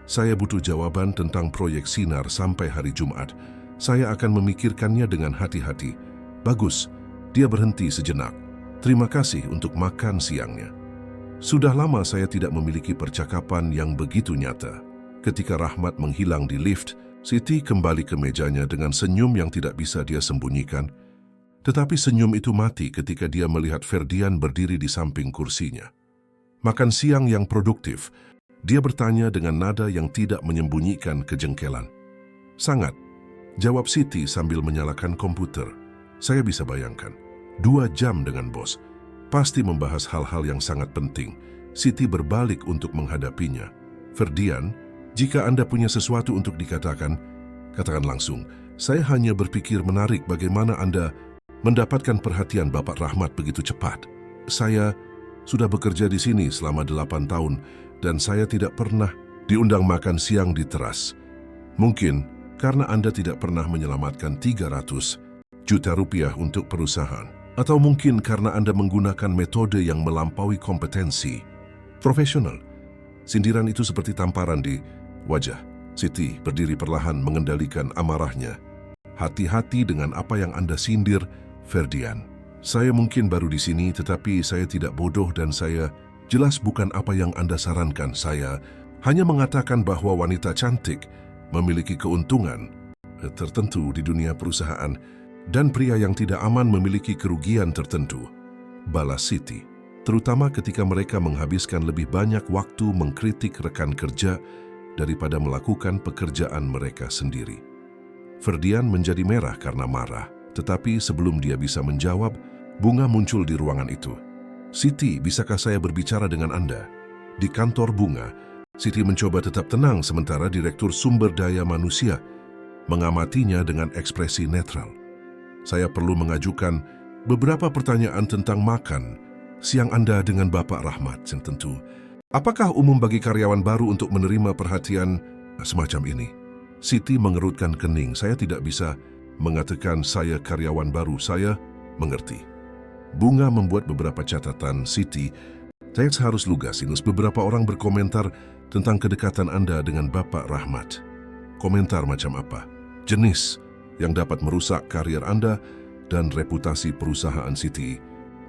saya butuh jawaban tentang proyek Sinar sampai hari Jumat. Saya akan memikirkannya dengan hati-hati. Bagus, dia berhenti sejenak. Terima kasih untuk makan siangnya. Sudah lama saya tidak memiliki percakapan yang begitu nyata. Ketika Rahmat menghilang di lift, Siti kembali ke mejanya dengan senyum yang tidak bisa dia sembunyikan. Tetapi senyum itu mati ketika dia melihat Ferdian berdiri di samping kursinya. Makan siang yang produktif, dia bertanya dengan nada yang tidak menyembunyikan kejengkelan. Sangat, jawab Siti sambil menyalakan komputer. Saya bisa bayangkan, 2 jam dengan bos. Pasti membahas hal-hal yang sangat penting. Siti berbalik untuk menghadapinya. Ferdian, jika Anda punya sesuatu untuk dikatakan, katakan langsung. Saya hanya berpikir menarik bagaimana Anda mendapatkan perhatian Bapak Rahmat begitu cepat. Saya sudah bekerja di sini selama 8 tahun dan saya tidak pernah diundang makan siang di teras. Mungkin karena Anda tidak pernah menyelamatkan 300 juta rupiah untuk perusahaan. Atau mungkin karena Anda menggunakan metode yang melampaui kompetensi profesional. Sindiran itu seperti tamparan di wajah. Siti berdiri perlahan mengendalikan amarahnya. Hati-hati dengan apa yang Anda sindir, Ferdian. Saya mungkin baru di sini, tetapi saya tidak bodoh dan saya jelas bukan apa yang Anda sarankan. Saya hanya mengatakan bahwa wanita cantik memiliki keuntungan tertentu di dunia perusahaan dan pria yang tidak aman memiliki kerugian tertentu. Balas Siti, terutama ketika mereka menghabiskan lebih banyak waktu mengkritik rekan kerja daripada melakukan pekerjaan mereka sendiri. Ferdian menjadi merah karena marah, tetapi sebelum dia bisa menjawab, Bunga muncul di ruangan itu. Siti, bisakah saya berbicara dengan Anda? Di kantor Bunga, Siti mencoba tetap tenang sementara Direktur Sumber Daya Manusia mengamatinya dengan ekspresi netral. Saya perlu mengajukan beberapa pertanyaan tentang makan siang Anda dengan Bapak Rahmat. Tentu, apakah umum bagi karyawan baru untuk menerima perhatian semacam ini? Siti mengerutkan kening. Saya tidak bisa mengatakan saya karyawan baru. Saya mengerti. Bunga membuat beberapa catatan. Siti, saya harus lugas. Beberapa orang berkomentar tentang kedekatan Anda dengan Bapak Rahmat. Komentar macam apa? Jenis yang dapat merusak karir Anda dan reputasi perusahaan. Siti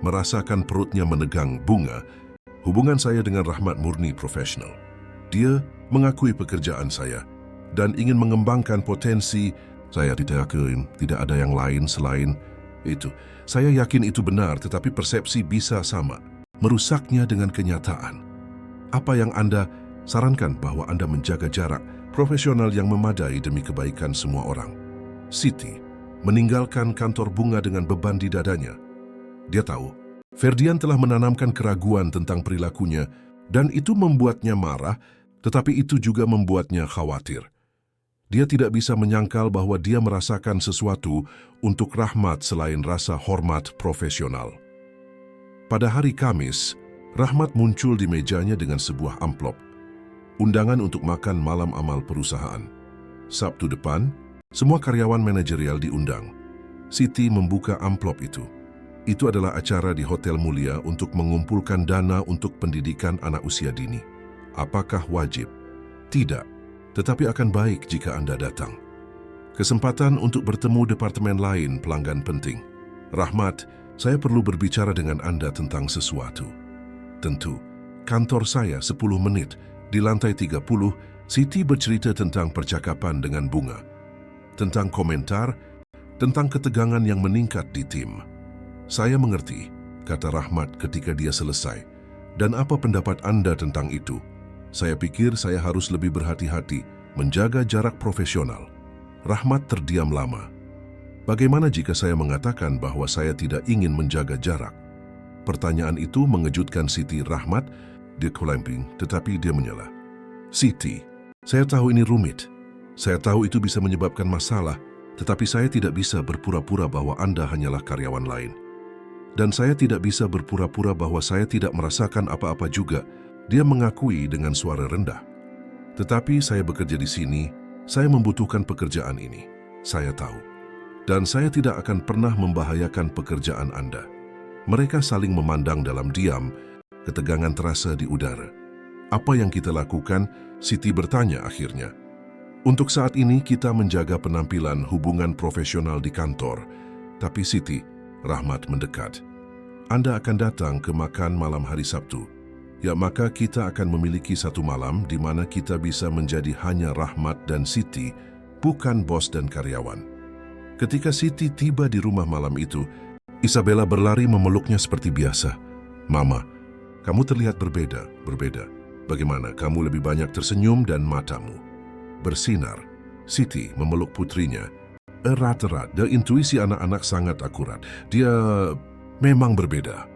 merasakan perutnya menegang. Bunga, hubungan saya dengan Rahmat murni profesional. Dia mengakui pekerjaan saya dan ingin mengembangkan potensi. Saya tidak ada yang lain selain itu. Saya yakin itu benar, tetapi persepsi bisa sama. Merusaknya dengan kenyataan. Apa yang Anda sarankan bahwa Anda menjaga jarak profesional yang memadai demi kebaikan semua orang. Siti meninggalkan kantor Bunga dengan beban di dadanya. Dia tahu, Ferdian telah menanamkan keraguan tentang perilakunya dan itu membuatnya marah, tetapi itu juga membuatnya khawatir. Dia tidak bisa menyangkal bahwa dia merasakan sesuatu untuk Rahmat selain rasa hormat profesional. Pada hari Kamis, Rahmat muncul di mejanya dengan sebuah amplop. Undangan untuk makan malam amal perusahaan. Sabtu depan, semua karyawan manajerial diundang. Siti membuka amplop itu. Itu adalah acara di Hotel Mulia untuk mengumpulkan dana untuk pendidikan anak usia dini. Apakah wajib? Tidak. Tetapi akan baik jika Anda datang. Kesempatan untuk bertemu departemen lain pelanggan penting. Rahmat, saya perlu berbicara dengan Anda tentang sesuatu. Tentu, kantor saya 10 menit. Di lantai 30, Siti bercerita tentang percakapan dengan Bunga. Tentang komentar, tentang ketegangan yang meningkat di tim. Saya mengerti, kata Rahmat ketika dia selesai. Dan apa pendapat Anda tentang itu? Saya pikir saya harus lebih berhati-hati, menjaga jarak profesional. Rahmat terdiam lama. Bagaimana jika saya mengatakan bahwa saya tidak ingin menjaga jarak? Pertanyaan itu mengejutkan Siti. Rahmat, dia kelemping, tetapi dia menyela. Siti, saya tahu ini rumit. Saya tahu itu bisa menyebabkan masalah, tetapi saya tidak bisa berpura-pura bahwa Anda hanyalah karyawan lain. Dan saya tidak bisa berpura-pura bahwa saya tidak merasakan apa-apa juga. Dia mengakui dengan suara rendah. Tetapi saya bekerja di sini, saya membutuhkan pekerjaan ini. Saya tahu. Dan saya tidak akan pernah membahayakan pekerjaan Anda. Mereka saling memandang dalam diam, ketegangan terasa di udara. Apa yang kita lakukan? Siti bertanya akhirnya. Untuk saat ini kita menjaga penampilan hubungan profesional di kantor. Tapi Siti, Rahmat mendekat. Anda akan datang ke makan malam hari Sabtu. Ya, maka kita akan memiliki satu malam di mana kita bisa menjadi hanya Rahmat dan Siti, bukan bos dan karyawan. Ketika Siti tiba di rumah malam itu, Isabella berlari memeluknya seperti biasa. Mama, kamu terlihat berbeda. Bagaimana? Kamu lebih banyak tersenyum dan matamu bersinar. Siti memeluk putrinya. Erat-erat, dan intuisi anak-anak sangat akurat. Dia memang berbeda.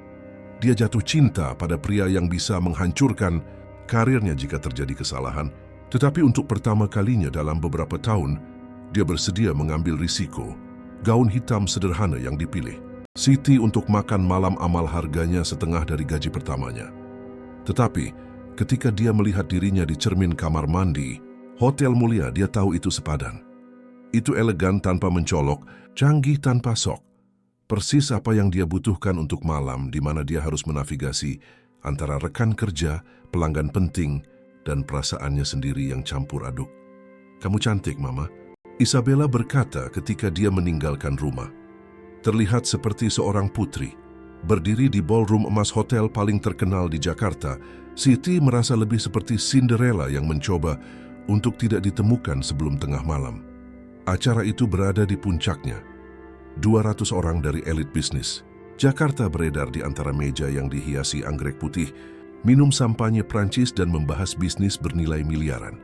Dia jatuh cinta pada pria yang bisa menghancurkan karirnya jika terjadi kesalahan. Tetapi untuk pertama kalinya dalam beberapa tahun, dia bersedia mengambil risiko. Gaun hitam sederhana yang dipilih. Siti untuk makan malam amal harganya setengah dari gaji pertamanya. Tetapi, Ketika dia melihat dirinya di cermin kamar mandi, hotel mulia, dia tahu itu sepadan. Itu elegan tanpa mencolok, canggih tanpa sok. Persis apa yang dia butuhkan untuk malam di mana dia harus menavigasi antara rekan kerja, pelanggan penting, dan perasaannya sendiri yang campur aduk. "Kamu cantik, Mama," Isabella berkata ketika dia meninggalkan rumah. Terlihat seperti seorang putri. Berdiri di ballroom emas hotel paling terkenal di Jakarta, Siti merasa lebih seperti Cinderella yang mencoba untuk tidak ditemukan sebelum tengah malam. Acara itu berada di puncaknya. 200 orang dari elit bisnis Jakarta beredar di antara meja yang dihiasi anggrek putih, minum sampanye Prancis dan membahas bisnis bernilai miliaran.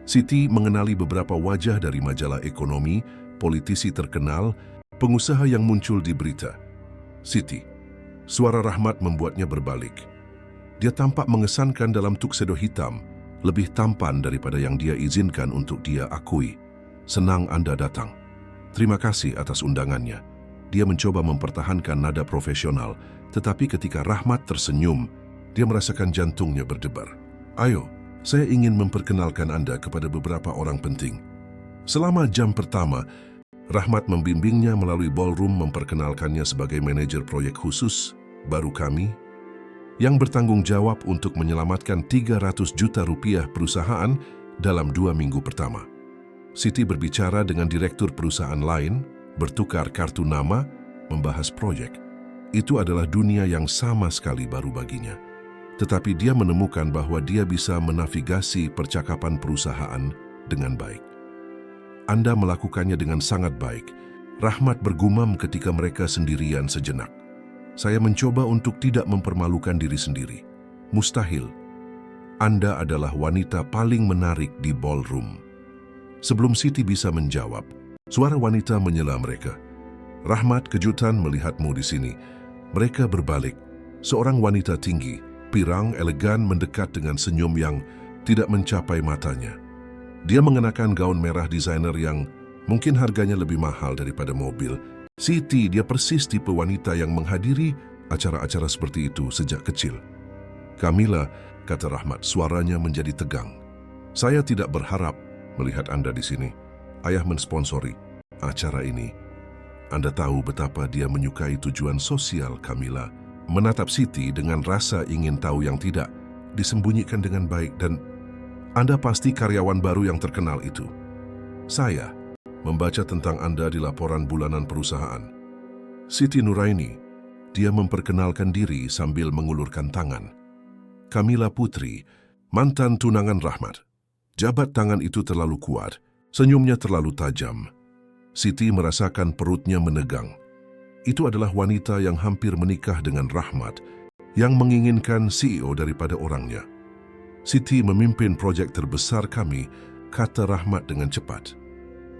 Siti mengenali beberapa wajah dari majalah ekonomi, politisi terkenal, pengusaha yang muncul di berita. "Siti," suara Rahmat membuatnya berbalik. Dia tampak mengesankan dalam tuxedo hitam, lebih tampan daripada yang dia izinkan untuk dia akui. "Senang Anda datang. Terima kasih atas undangannya." Dia mencoba mempertahankan nada profesional, tetapi ketika Rahmat tersenyum, dia merasakan jantungnya berdebar. "Ayo, saya ingin memperkenalkan Anda kepada beberapa orang penting." Selama jam pertama, Rahmat membimbingnya melalui ballroom, memperkenalkannya sebagai manajer proyek khusus baru kami, yang bertanggung jawab untuk menyelamatkan 300 juta rupiah perusahaan dalam 2 minggu pertama. Siti berbicara dengan direktur perusahaan lain, bertukar kartu nama, membahas proyek. Itu adalah dunia yang sama sekali baru baginya. Tetapi dia menemukan bahwa dia bisa menavigasi percakapan perusahaan dengan baik. "Anda melakukannya dengan sangat baik," Rahmat bergumam ketika mereka sendirian sejenak. "Saya mencoba untuk tidak mempermalukan diri sendiri. Mustahil. Anda adalah wanita paling menarik di ballroom." Sebelum Siti bisa menjawab, suara wanita menyela mereka. "Rahmat, kejutan melihatmu di sini." Mereka berbalik. Seorang wanita tinggi, pirang, elegan mendekat dengan senyum yang tidak mencapai matanya. Dia mengenakan gaun merah desainer yang mungkin harganya lebih mahal daripada mobil. Siti, dia persis tipe wanita yang menghadiri acara-acara seperti itu sejak kecil. "Kamila," kata Rahmat, suaranya menjadi tegang. "Saya tidak berharap melihat Anda di sini. Ayah mensponsori acara ini. Anda tahu betapa dia menyukai tujuan sosial Kamila." Menatap Siti dengan rasa ingin tahu yang tidak disembunyikan dengan baik. "Dan Anda pasti karyawan baru yang terkenal itu." "Saya membaca tentang Anda di laporan bulanan perusahaan." Siti Nuraini, dia memperkenalkan diri sambil mengulurkan tangan. "Kamila Putri, mantan tunangan Rahmat." Jabat tangan itu terlalu kuat, senyumnya terlalu tajam. Siti merasakan perutnya menegang. Itu adalah wanita yang hampir menikah dengan Rahmat, yang menginginkan CEO daripada orangnya. "Siti memimpin proyek terbesar kami," kata Rahmat dengan cepat.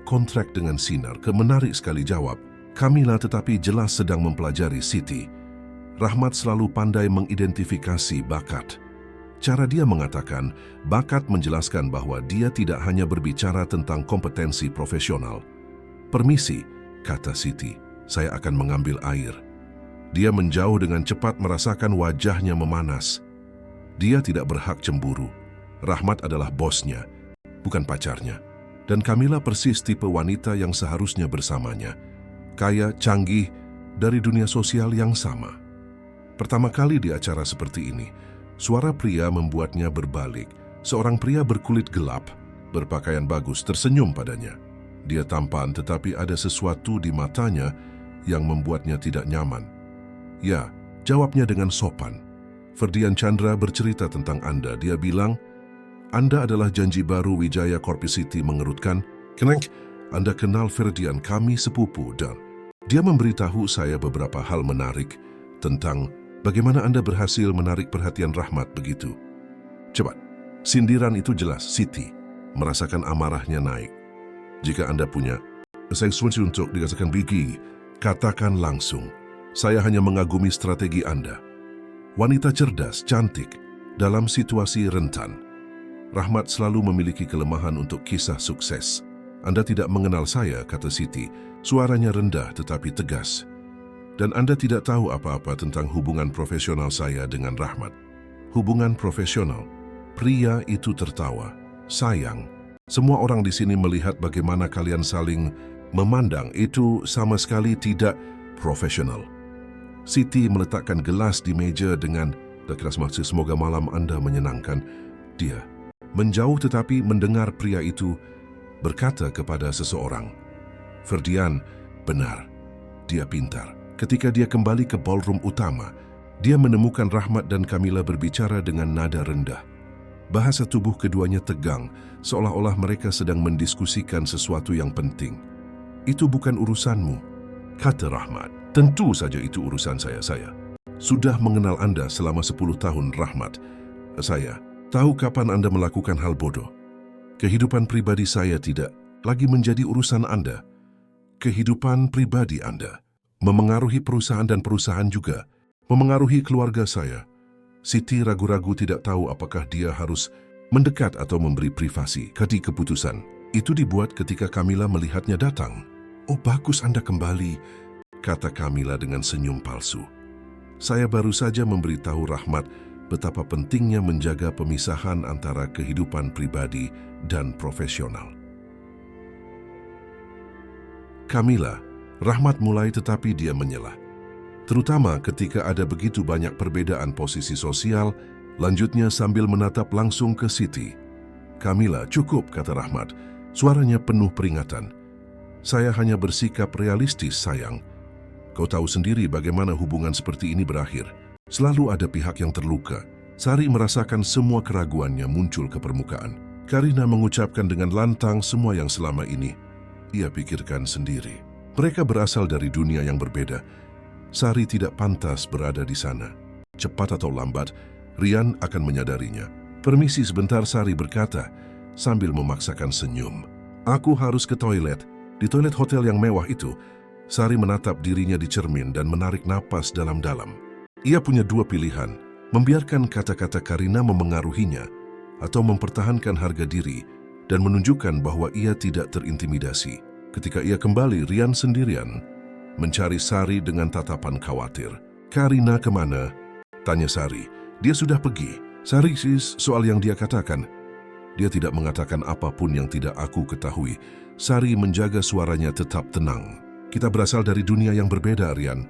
"Kontrak dengan sinar, menarik sekali," jawab Kamila, tetapi jelas sedang mempelajari Siti. Rahmat selalu pandai mengidentifikasi bakat. Cara dia mengatakan, bakat menjelaskan bahwa dia tidak hanya berbicara tentang kompetensi profesional. "Permisi," kata Siti, "saya akan mengambil air." Dia menjauh dengan cepat, merasakan wajahnya memanas. Dia tidak berhak cemburu. Rahmat adalah bosnya, bukan pacarnya. Dan Kamila persis tipe wanita yang seharusnya bersamanya. Kaya, canggih, dari dunia sosial yang sama. Pertama kali di acara seperti ini, suara pria membuatnya berbalik. Seorang pria berkulit gelap, berpakaian bagus, tersenyum padanya. Dia tampan, tetapi ada sesuatu di matanya yang membuatnya tidak nyaman. "Ya," jawabnya dengan sopan. "Ferdian Chandra bercerita tentang Anda. Dia bilang, Anda adalah janji baru Wijaya Corpicity." Mengerutkan, "Keneng, Anda kenal Ferdian, kami sepupu." Dan dia memberitahu saya beberapa hal menarik tentang bagaimana Anda berhasil menarik perhatian Rahmat begitu. Cepat." Sindiran itu jelas. Siti merasakan amarahnya naik. "Jika Anda punya sesuatu untuk dikatakan bigi, katakan langsung. Saya hanya mengagumi strategi Anda." Wanita cerdas, cantik, dalam situasi rentan. Rahmat selalu memiliki kelemahan untuk kisah sukses. "Anda tidak mengenal saya," kata Siti. Suaranya rendah tetapi tegas. "Dan Anda tidak tahu apa-apa tentang hubungan profesional saya dengan Rahmat." "Hubungan profesional?" Pria itu tertawa. Sayang, semua orang di sini melihat bagaimana kalian saling memandang. Itu sama sekali tidak profesional. Siti meletakkan gelas di meja dengan keras maksud semoga malam Anda menyenangkan. Dia menjauh tetapi mendengar pria itu berkata kepada seseorang, Ferdian, benar, dia pintar. Ketika dia kembali ke ballroom utama, dia menemukan Rahmat dan Kamila berbicara dengan nada rendah. Bahasa tubuh keduanya tegang, seolah-olah mereka sedang mendiskusikan sesuatu yang penting. Itu bukan urusanmu, kata Rahmat. Tentu saja itu urusan saya. Sudah mengenal Anda selama 10 tahun, Rahmat. Saya tahu kapan Anda melakukan hal bodoh. Kehidupan pribadi saya tidak lagi menjadi urusan Anda. Kehidupan pribadi Anda memengaruhi perusahaan dan perusahaan juga memengaruhi keluarga saya. Siti ragu-ragu tidak tahu apakah dia harus mendekat atau memberi privasi. Keputusan itu dibuat ketika Kamila melihatnya datang. Oh, bagus Anda kembali, kata Kamila dengan senyum palsu. Saya baru saja memberitahu Rahmat betapa pentingnya menjaga pemisahan antara kehidupan pribadi dan profesional. Kamila, Rahmat mulai tetapi dia menyelah. Terutama ketika ada begitu banyak perbedaan posisi sosial, lanjutnya sambil menatap langsung ke Siti. Kamila, cukup, kata Rahmat. Suaranya penuh peringatan. Saya hanya bersikap realistis, sayang. Kau tahu sendiri bagaimana hubungan seperti ini berakhir. Selalu ada pihak yang terluka. Sari merasakan semua keraguannya muncul ke permukaan. Karina mengucapkan dengan lantang semua yang selama ini ia pikirkan sendiri. Mereka berasal dari dunia yang berbeda. Sari tidak pantas berada di sana. Cepat atau lambat, Rian akan menyadarinya. Permisi sebentar, Sari berkata, sambil memaksakan senyum. Aku harus ke toilet. Di toilet hotel yang mewah itu, Sari menatap dirinya di cermin dan menarik napas dalam-dalam. Ia punya dua pilihan, membiarkan kata-kata Karina memengaruhinya, atau mempertahankan harga diri dan menunjukkan bahwa ia tidak terintimidasi. Ketika ia kembali, Rian sendirian mencari Sari dengan tatapan khawatir. Karina kemana? Tanya Sari. Dia sudah pergi. Sari soal yang dia katakan. Dia tidak mengatakan apapun yang tidak aku ketahui. Sari menjaga suaranya tetap tenang. Kita berasal dari dunia yang berbeda, Rian.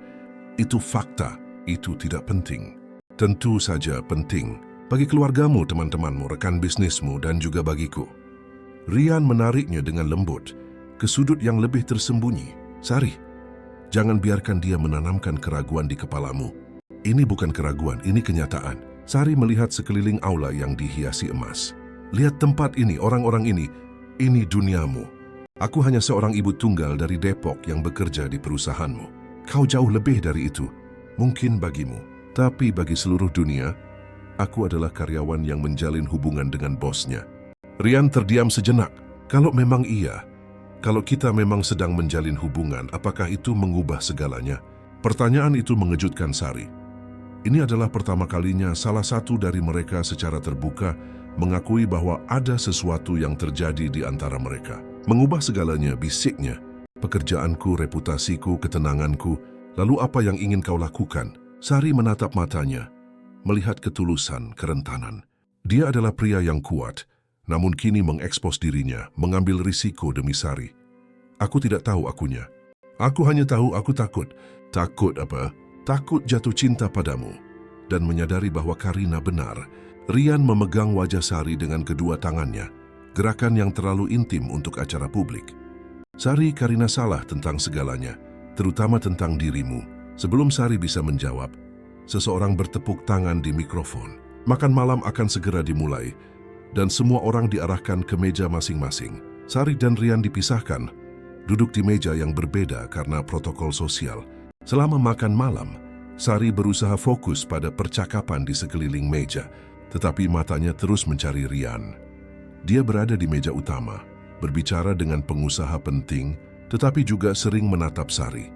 Itu fakta. Itu tidak penting. Tentu saja penting. Bagi keluargamu, teman-temanmu, rekan bisnismu, dan juga bagiku. Rian menariknya dengan lembut ke sudut yang lebih tersembunyi. Sari, jangan biarkan dia menanamkan keraguan di kepalamu. Ini bukan keraguan, ini kenyataan. Sari melihat sekeliling aula yang dihiasi emas. Lihat tempat ini, orang-orang ini duniamu. Aku hanya seorang ibu tunggal dari Depok yang bekerja di perusahaanmu. Kau jauh lebih dari itu. Mungkin bagimu, tapi bagi seluruh dunia, aku adalah karyawan yang menjalin hubungan dengan bosnya. Rian terdiam sejenak. Kalau memang iya, kalau kita memang sedang menjalin hubungan, apakah itu mengubah segalanya? Pertanyaan itu mengejutkan Sari. Ini adalah pertama kalinya salah satu dari mereka secara terbuka mengakui bahwa ada sesuatu yang terjadi di antara mereka. Mengubah segalanya, bisiknya. Pekerjaanku, reputasiku, ketenanganku, lalu apa yang ingin kau lakukan? Sari menatap matanya, melihat ketulusan, kerentanan. Dia adalah pria yang kuat, namun kini mengekspos dirinya, mengambil risiko demi Sari. Aku tidak tahu akunya. Aku hanya tahu aku takut. Takut apa? Takut jatuh cinta padamu. Dan menyadari bahwa Karina benar. Rian memegang wajah Sari dengan kedua tangannya. Gerakan yang terlalu intim untuk acara publik. Sari, Karina salah tentang segalanya, terutama tentang dirimu. Sebelum Sari bisa menjawab, seseorang bertepuk tangan di mikrofon. Makan malam akan segera dimulai. Dan semua orang diarahkan ke meja masing-masing. Sari dan Rian dipisahkan, duduk di meja yang berbeda karena protokol sosial. Selama makan malam, Sari berusaha fokus pada percakapan di sekeliling meja, tetapi matanya terus mencari Rian. Dia berada di meja utama, berbicara dengan pengusaha penting, tetapi juga sering menatap Sari.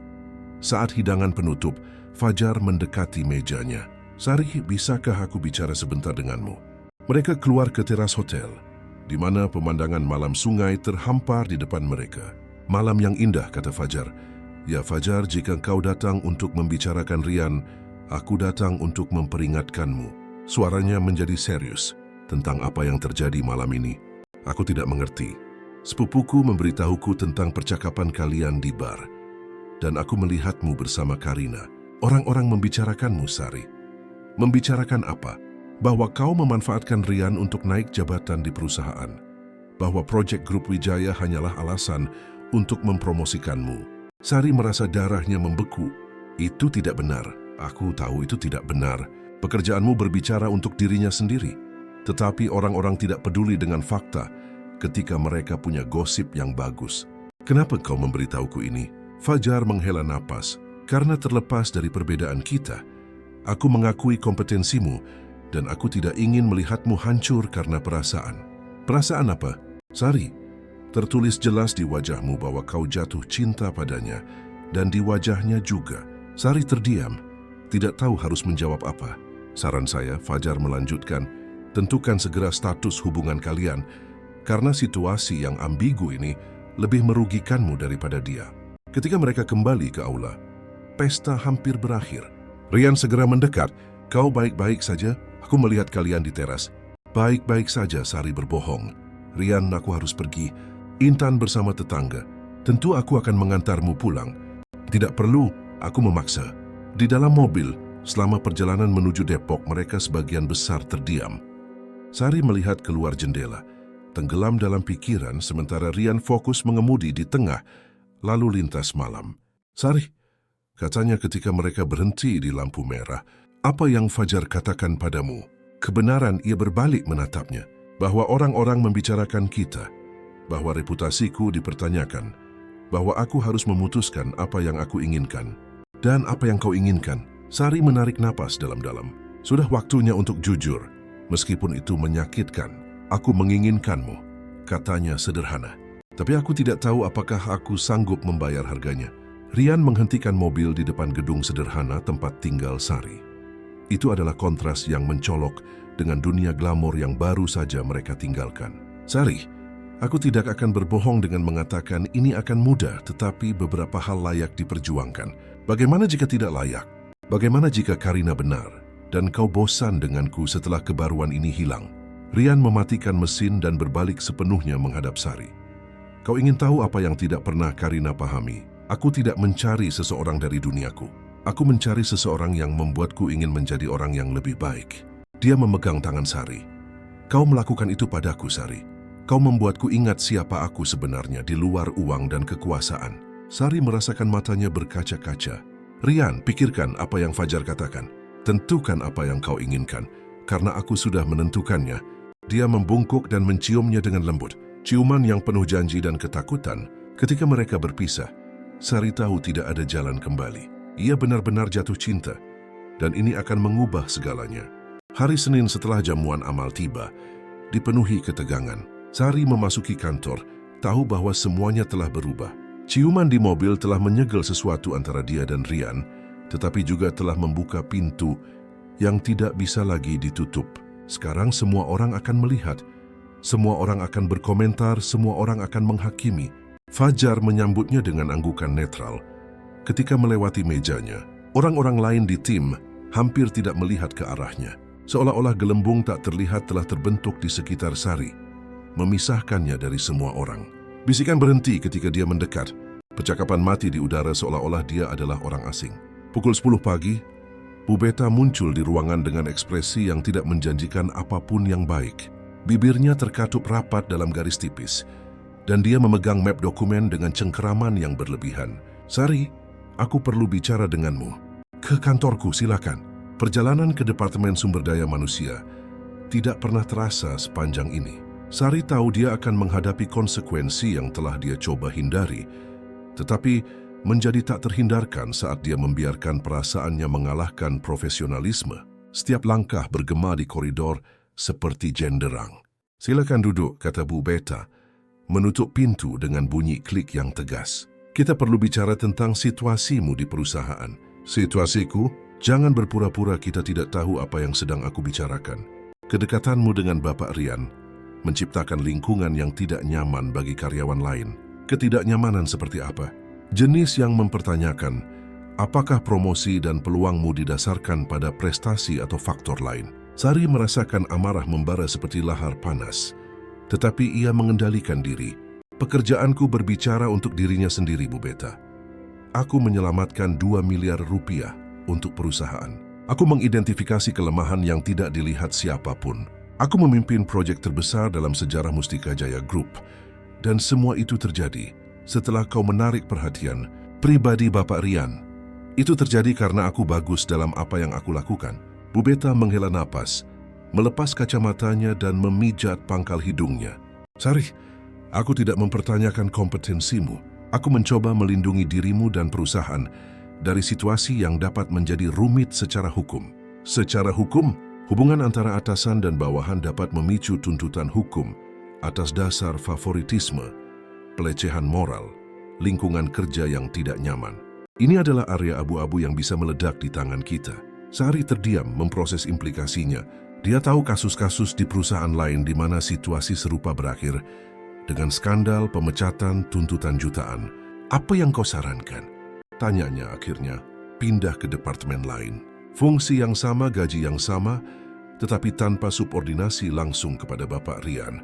Saat hidangan penutup, Fajar mendekati mejanya. Sari, bisakah aku bicara sebentar denganmu? Mereka keluar ke teras hotel, di mana pemandangan malam sungai terhampar di depan mereka. Malam yang indah, kata Fajar. Ya Fajar, jika kau datang untuk membicarakan Rian, aku datang untuk memperingatkanmu. Suaranya menjadi serius. tentang apa yang terjadi malam ini. Aku tidak mengerti. Sepupuku memberitahuku tentang percakapan kalian di bar. Dan aku melihatmu bersama Karina. Orang-orang membicarakanmu, Sari. Membicarakan apa? Bahwa kau memanfaatkan Rian untuk naik jabatan di perusahaan. Bahwa proyek Grup Wijaya hanyalah alasan untuk mempromosikanmu. Sari merasa darahnya membeku. Itu tidak benar. Aku tahu itu tidak benar. Pekerjaanmu berbicara untuk dirinya sendiri. Tetapi orang-orang tidak peduli dengan fakta ketika mereka punya gosip yang bagus. Kenapa kau memberitahuku ini? Fajar menghela napas. Karena terlepas dari perbedaan kita, aku mengakui kompetensimu dan aku tidak ingin melihatmu hancur karena perasaan. Perasaan apa? Sari, tertulis jelas di wajahmu bahwa kau jatuh cinta padanya dan di wajahnya juga. Sari terdiam, tidak tahu harus menjawab apa. Saran saya, Fajar melanjutkan, tentukan segera status hubungan kalian karena situasi yang ambigu ini lebih merugikanmu daripada dia. Ketika mereka kembali ke aula, pesta hampir berakhir. Rian segera mendekat. Kau baik-baik saja? Aku melihat kalian di teras. Baik-baik saja, Sari berbohong. Rian, aku harus pergi. Intan bersama tetangga. Tentu aku akan mengantarmu pulang. Tidak perlu, aku memaksa. Di dalam mobil, selama perjalanan menuju Depok, mereka sebagian besar terdiam. Sari melihat keluar jendela, tenggelam dalam pikiran sementara Rian fokus mengemudi di tengah lalu lintas malam. Sari, katanya ketika mereka berhenti di lampu merah, apa yang Fajar katakan padamu? Kebenaran, ia berbalik menatapnya. Bahwa orang-orang membicarakan kita. Bahwa reputasiku dipertanyakan. Bahwa aku harus memutuskan apa yang aku inginkan. Dan apa yang kau inginkan? Sari menarik napas dalam-dalam. Sudah waktunya untuk jujur. Meskipun itu menyakitkan. Aku menginginkanmu. Katanya sederhana. Tapi aku tidak tahu apakah aku sanggup membayar harganya. Rian menghentikan mobil di depan gedung sederhana tempat tinggal Sari. Itu adalah kontras yang mencolok dengan dunia glamor yang baru saja mereka tinggalkan. Sari, aku tidak akan berbohong dengan mengatakan ini akan mudah, tetapi beberapa hal layak diperjuangkan. Bagaimana jika tidak layak? Bagaimana jika Karina benar dan kau bosan denganku setelah kebaruan ini hilang? Rian mematikan mesin dan berbalik sepenuhnya menghadap Sari. Kau ingin tahu apa yang tidak pernah Karina pahami? Aku tidak mencari seseorang dari duniaku. Aku mencari seseorang yang membuatku ingin menjadi orang yang lebih baik. Dia memegang tangan Sari. Kau melakukan itu padaku, Sari. Kau membuatku ingat siapa aku sebenarnya di luar uang dan kekuasaan. Sari merasakan matanya berkaca-kaca. Rian, pikirkan apa yang Fajar katakan. Tentukan apa yang kau inginkan, karena aku sudah menentukannya. Dia membungkuk dan menciumnya dengan lembut. Ciuman yang penuh janji dan ketakutan. Ketika mereka berpisah, Sari tahu tidak ada jalan kembali. Ia benar-benar jatuh cinta, dan ini akan mengubah segalanya. Hari Senin setelah jamuan amal tiba, dipenuhi ketegangan. Sari memasuki kantor, tahu bahwa semuanya telah berubah. Ciuman di mobil telah menyegel sesuatu antara dia dan Rian, tetapi juga telah membuka pintu yang tidak bisa lagi ditutup. Sekarang semua orang akan melihat. Semua orang akan berkomentar, semua orang akan menghakimi. Fajar menyambutnya dengan anggukan netral. Ketika melewati mejanya, orang-orang lain di tim hampir tidak melihat ke arahnya. Seolah-olah gelembung tak terlihat telah terbentuk di sekitar Sari, memisahkannya dari semua orang. Bisikan berhenti ketika dia mendekat. Percakapan mati di udara seolah-olah dia adalah orang asing. Pukul 10 pagi, Bu Beta muncul di ruangan dengan ekspresi yang tidak menjanjikan apapun yang baik. Bibirnya terkatup rapat dalam garis tipis, dan dia memegang map dokumen dengan cengkeraman yang berlebihan. Sari, aku perlu bicara denganmu. Ke kantorku, silakan. Perjalanan ke Departemen Sumber Daya Manusia tidak pernah terasa sepanjang ini. Sari tahu dia akan menghadapi konsekuensi yang telah dia coba hindari, tetapi menjadi tak terhindarkan saat dia membiarkan perasaannya mengalahkan profesionalisme. Setiap langkah bergema di koridor seperti jenderang. Silakan duduk, kata Bu Beta, menutup pintu dengan bunyi klik yang tegas. Kita perlu bicara tentang situasimu di perusahaan. Situasiku? Jangan berpura-pura kita tidak tahu apa yang sedang aku bicarakan. Kedekatanmu dengan Bapak Rian menciptakan lingkungan yang tidak nyaman bagi karyawan lain. Ketidaknyamanan seperti apa? Jenis yang mempertanyakan, apakah promosi dan peluangmu didasarkan pada prestasi atau faktor lain? Sari merasakan amarah membara seperti lahar panas. Tetapi ia mengendalikan diri. Pekerjaanku berbicara untuk dirinya sendiri, Bu Beta. Aku menyelamatkan 2 miliar rupiah untuk perusahaan. Aku mengidentifikasi kelemahan yang tidak dilihat siapapun. Aku memimpin proyek terbesar dalam sejarah Mustika Jaya Group. Dan semua itu terjadi setelah kau menarik perhatian pribadi Bapak Rian. Itu terjadi karena aku bagus dalam apa yang aku lakukan. Bu Beta menghela napas, melepas kacamatanya dan memijat pangkal hidungnya. Sari, aku tidak mempertanyakan kompetensimu. Aku mencoba melindungi dirimu dan perusahaan dari situasi yang dapat menjadi rumit secara hukum. Secara hukum, hubungan antara atasan dan bawahan dapat memicu tuntutan hukum atas dasar favoritisme, pelecehan moral, lingkungan kerja yang tidak nyaman. Ini adalah area abu-abu yang bisa meledak di tangan kita. Sari terdiam memproses implikasinya. Dia tahu kasus-kasus di perusahaan lain di mana situasi serupa berakhir dengan skandal, pemecatan, tuntutan jutaan. Apa yang kau sarankan? Tanyanya akhirnya, pindah ke departemen lain. Fungsi yang sama, gaji yang sama, tetapi tanpa subordinasi langsung kepada Bapak Rian.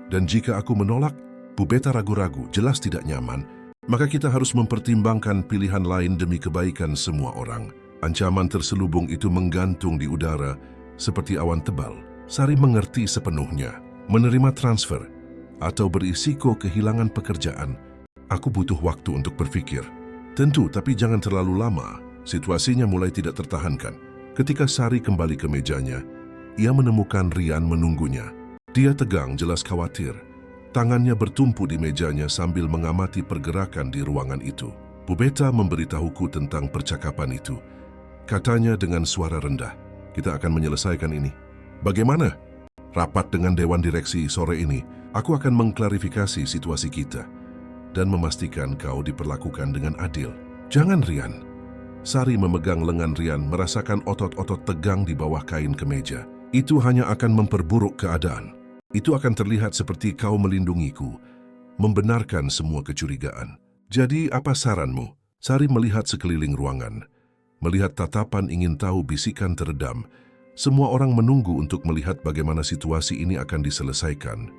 Dan jika aku menolak, Bu Beta ragu-ragu, jelas tidak nyaman, maka kita harus mempertimbangkan pilihan lain demi kebaikan semua orang. Ancaman terselubung itu menggantung di udara seperti awan tebal. Sari mengerti sepenuhnya. Menerima transfer atau berisiko kehilangan pekerjaan, aku butuh waktu untuk berpikir. Tentu, tapi jangan terlalu lama. Situasinya mulai tidak tertahankan. Ketika Sari kembali ke mejanya, ia menemukan Rian menunggunya. Dia tegang, jelas khawatir. Tangannya bertumpu di mejanya sambil mengamati pergerakan di ruangan itu. Bu Beta memberitahuku tentang percakapan itu. Katanya dengan suara rendah, "Kita akan menyelesaikan ini." "Bagaimana?" "Rapat dengan Dewan Direksi sore ini. Aku akan mengklarifikasi situasi kita dan memastikan kau diperlakukan dengan adil." "Jangan, Rian." Sari memegang lengan Rian, merasakan otot-otot tegang di bawah kain kemeja. "Itu hanya akan memperburuk keadaan. Itu akan terlihat seperti kau melindungiku, membenarkan semua kecurigaan. Jadi apa saranmu?" Sari melihat sekeliling ruangan. Melihat tatapan ingin tahu, bisikan teredam. Semua orang menunggu untuk melihat bagaimana situasi ini akan diselesaikan.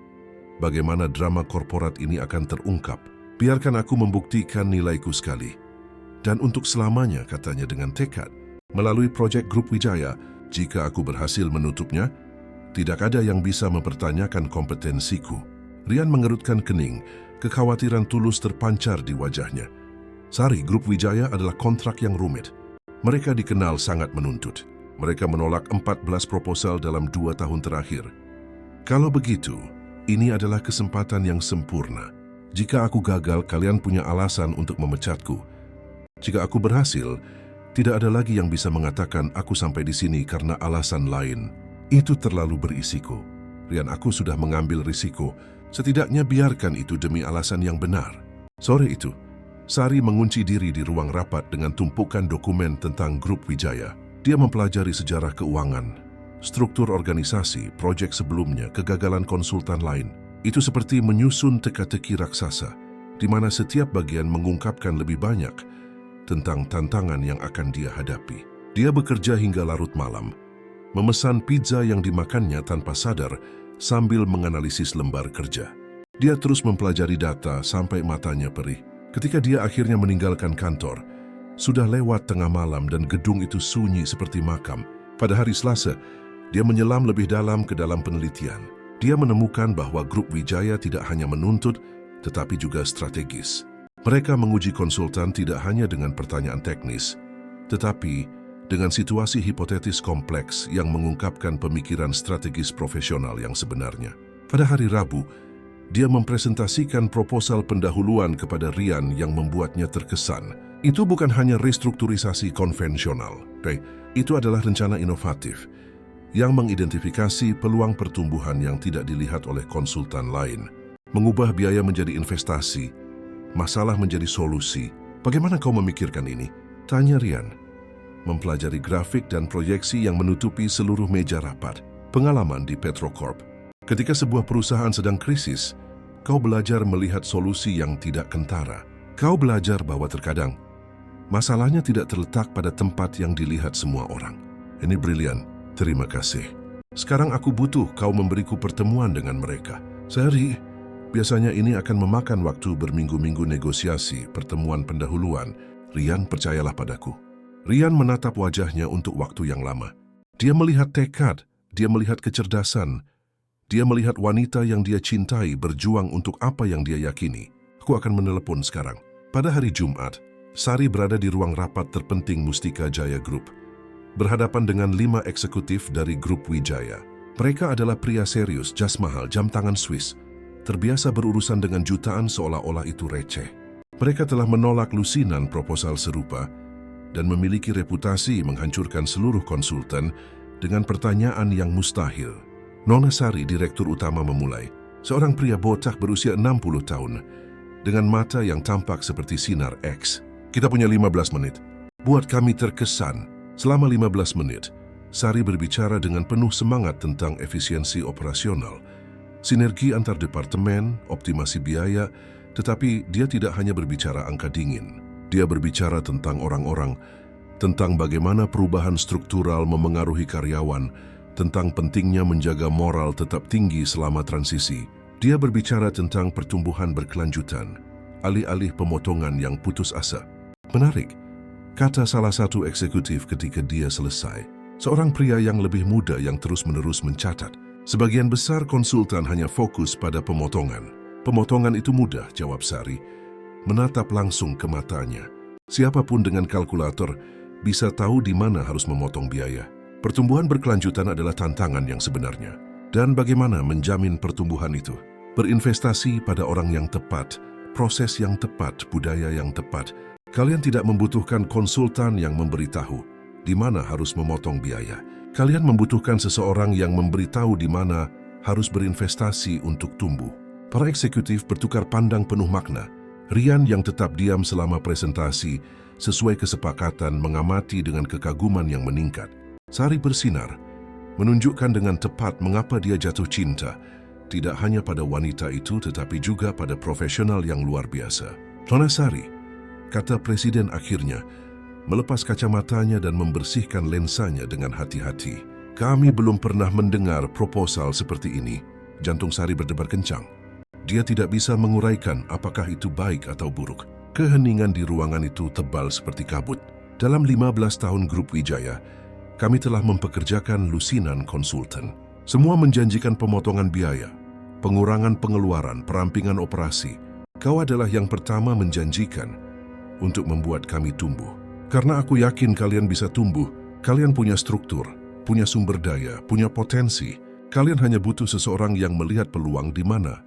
Bagaimana drama korporat ini akan terungkap. "Biarkan aku membuktikan nilaiku sekali. Dan untuk selamanya," katanya dengan tekad. "Melalui proyek Grup Wijaya, jika aku berhasil menutupnya, tidak ada yang bisa mempertanyakan kompetensiku." Rian mengerutkan kening, kekhawatiran tulus terpancar di wajahnya. "Sari, Grup Wijaya adalah kontrak yang rumit. Mereka dikenal sangat menuntut. Mereka menolak 14 proposal dalam 2 tahun terakhir. Kalau begitu, ini adalah kesempatan yang sempurna. Jika aku gagal, kalian punya alasan untuk memecatku. Jika aku berhasil, tidak ada lagi yang bisa mengatakan aku sampai di sini karena alasan lain. Itu terlalu berisiko. Rian, aku sudah mengambil risiko. Setidaknya biarkan itu demi alasan yang benar." Sore itu, Sari mengunci diri di ruang rapat dengan tumpukan dokumen tentang Grup Wijaya. Dia mempelajari sejarah keuangan, struktur organisasi, proyek sebelumnya, kegagalan konsultan lain. Itu seperti menyusun teka-teki raksasa, di mana setiap bagian mengungkapkan lebih banyak tentang tantangan yang akan dia hadapi. Dia bekerja hingga larut malam, memesan pizza yang dimakannya tanpa sadar sambil menganalisis lembar kerja. Dia terus mempelajari data sampai matanya perih. Ketika dia akhirnya meninggalkan kantor, sudah lewat tengah malam dan gedung itu sunyi seperti makam. Pada hari Selasa, dia menyelam lebih dalam ke dalam penelitian. Dia menemukan bahwa Grup Wijaya tidak hanya menuntut, tetapi juga strategis. Mereka menguji konsultan tidak hanya dengan pertanyaan teknis, tetapi dengan situasi hipotetis kompleks yang mengungkapkan pemikiran strategis profesional yang sebenarnya. Pada hari Rabu, dia mempresentasikan proposal pendahuluan kepada Rian yang membuatnya terkesan. Itu bukan hanya restrukturisasi konvensional, itu adalah rencana inovatif yang mengidentifikasi peluang pertumbuhan yang tidak dilihat oleh konsultan lain. Mengubah biaya menjadi investasi, masalah menjadi solusi. "Bagaimana kau memikirkan ini?" tanya Rian. Mempelajari grafik dan proyeksi yang menutupi seluruh meja rapat. Pengalaman di Petrocorp. Ketika sebuah perusahaan sedang krisis, kau belajar melihat solusi yang tidak kentara. Kau belajar bahwa terkadang masalahnya tidak terletak pada tempat yang dilihat semua orang. Ini brilian. Terima kasih. Sekarang aku butuh kau memberiku pertemuan dengan mereka. Sari, biasanya ini akan memakan waktu berminggu-minggu negosiasi, pertemuan pendahuluan. Rian, percayalah padaku. Rian menatap wajahnya untuk waktu yang lama. Dia melihat tekad, dia melihat kecerdasan, dia melihat wanita yang dia cintai berjuang untuk apa yang dia yakini. Aku akan menelepon sekarang. Pada hari Jumat, Sari berada di ruang rapat terpenting Mustika Jaya Group, berhadapan dengan 5 eksekutif dari Grup Wijaya. Mereka adalah pria serius, jas mahal, jam tangan Swiss, terbiasa berurusan dengan jutaan seolah-olah itu receh. Mereka telah menolak lusinan proposal serupa dan memiliki reputasi menghancurkan seluruh konsultan dengan pertanyaan yang mustahil. Nona Sari, direktur utama, memulai. Seorang pria botak berusia 60 tahun, dengan mata yang tampak seperti sinar X. Kita punya 15 menit. Buat kami terkesan. Selama 15 menit, Sari berbicara dengan penuh semangat tentang efisiensi operasional, sinergi antar departemen, optimasi biaya, tetapi dia tidak hanya berbicara angka dingin. Dia berbicara tentang orang-orang, tentang bagaimana perubahan struktural memengaruhi karyawan, tentang pentingnya menjaga moral tetap tinggi selama transisi. Dia berbicara tentang pertumbuhan berkelanjutan, alih-alih pemotongan yang putus asa. Menarik, kata salah satu eksekutif ketika dia selesai. Seorang pria yang lebih muda yang terus-menerus mencatat. Sebagian besar konsultan hanya fokus pada pemotongan. Pemotongan itu mudah, jawab Sari, menatap langsung ke matanya. Siapapun dengan kalkulator bisa tahu di mana harus memotong biaya. Pertumbuhan berkelanjutan adalah tantangan yang sebenarnya. Dan bagaimana menjamin pertumbuhan itu? Berinvestasi pada orang yang tepat, proses yang tepat, budaya yang tepat. Kalian tidak membutuhkan konsultan yang memberitahu di mana harus memotong biaya. Kalian membutuhkan seseorang yang memberitahu di mana harus berinvestasi untuk tumbuh. Para eksekutif bertukar pandang penuh makna. Rian yang tetap diam selama presentasi, sesuai kesepakatan mengamati dengan kekaguman yang meningkat. Sari bersinar, menunjukkan dengan tepat mengapa dia jatuh cinta, tidak hanya pada wanita itu tetapi juga pada profesional yang luar biasa. Nona Sari, kata presiden akhirnya, melepas kacamatanya dan membersihkan lensanya dengan hati-hati. Kami belum pernah mendengar proposal seperti ini. Jantung Sari berdebar kencang. Dia tidak bisa menguraikan apakah itu baik atau buruk. Keheningan di ruangan itu tebal seperti kabut. Dalam 15 tahun Grup Wijaya, kami telah mempekerjakan lusinan konsultan. Semua menjanjikan pemotongan biaya, pengurangan pengeluaran, perampingan operasi. Kau adalah yang pertama menjanjikan untuk membuat kami tumbuh. Karena aku yakin kalian bisa tumbuh. Kalian punya struktur, punya sumber daya, punya potensi. Kalian hanya butuh seseorang yang melihat peluang di mana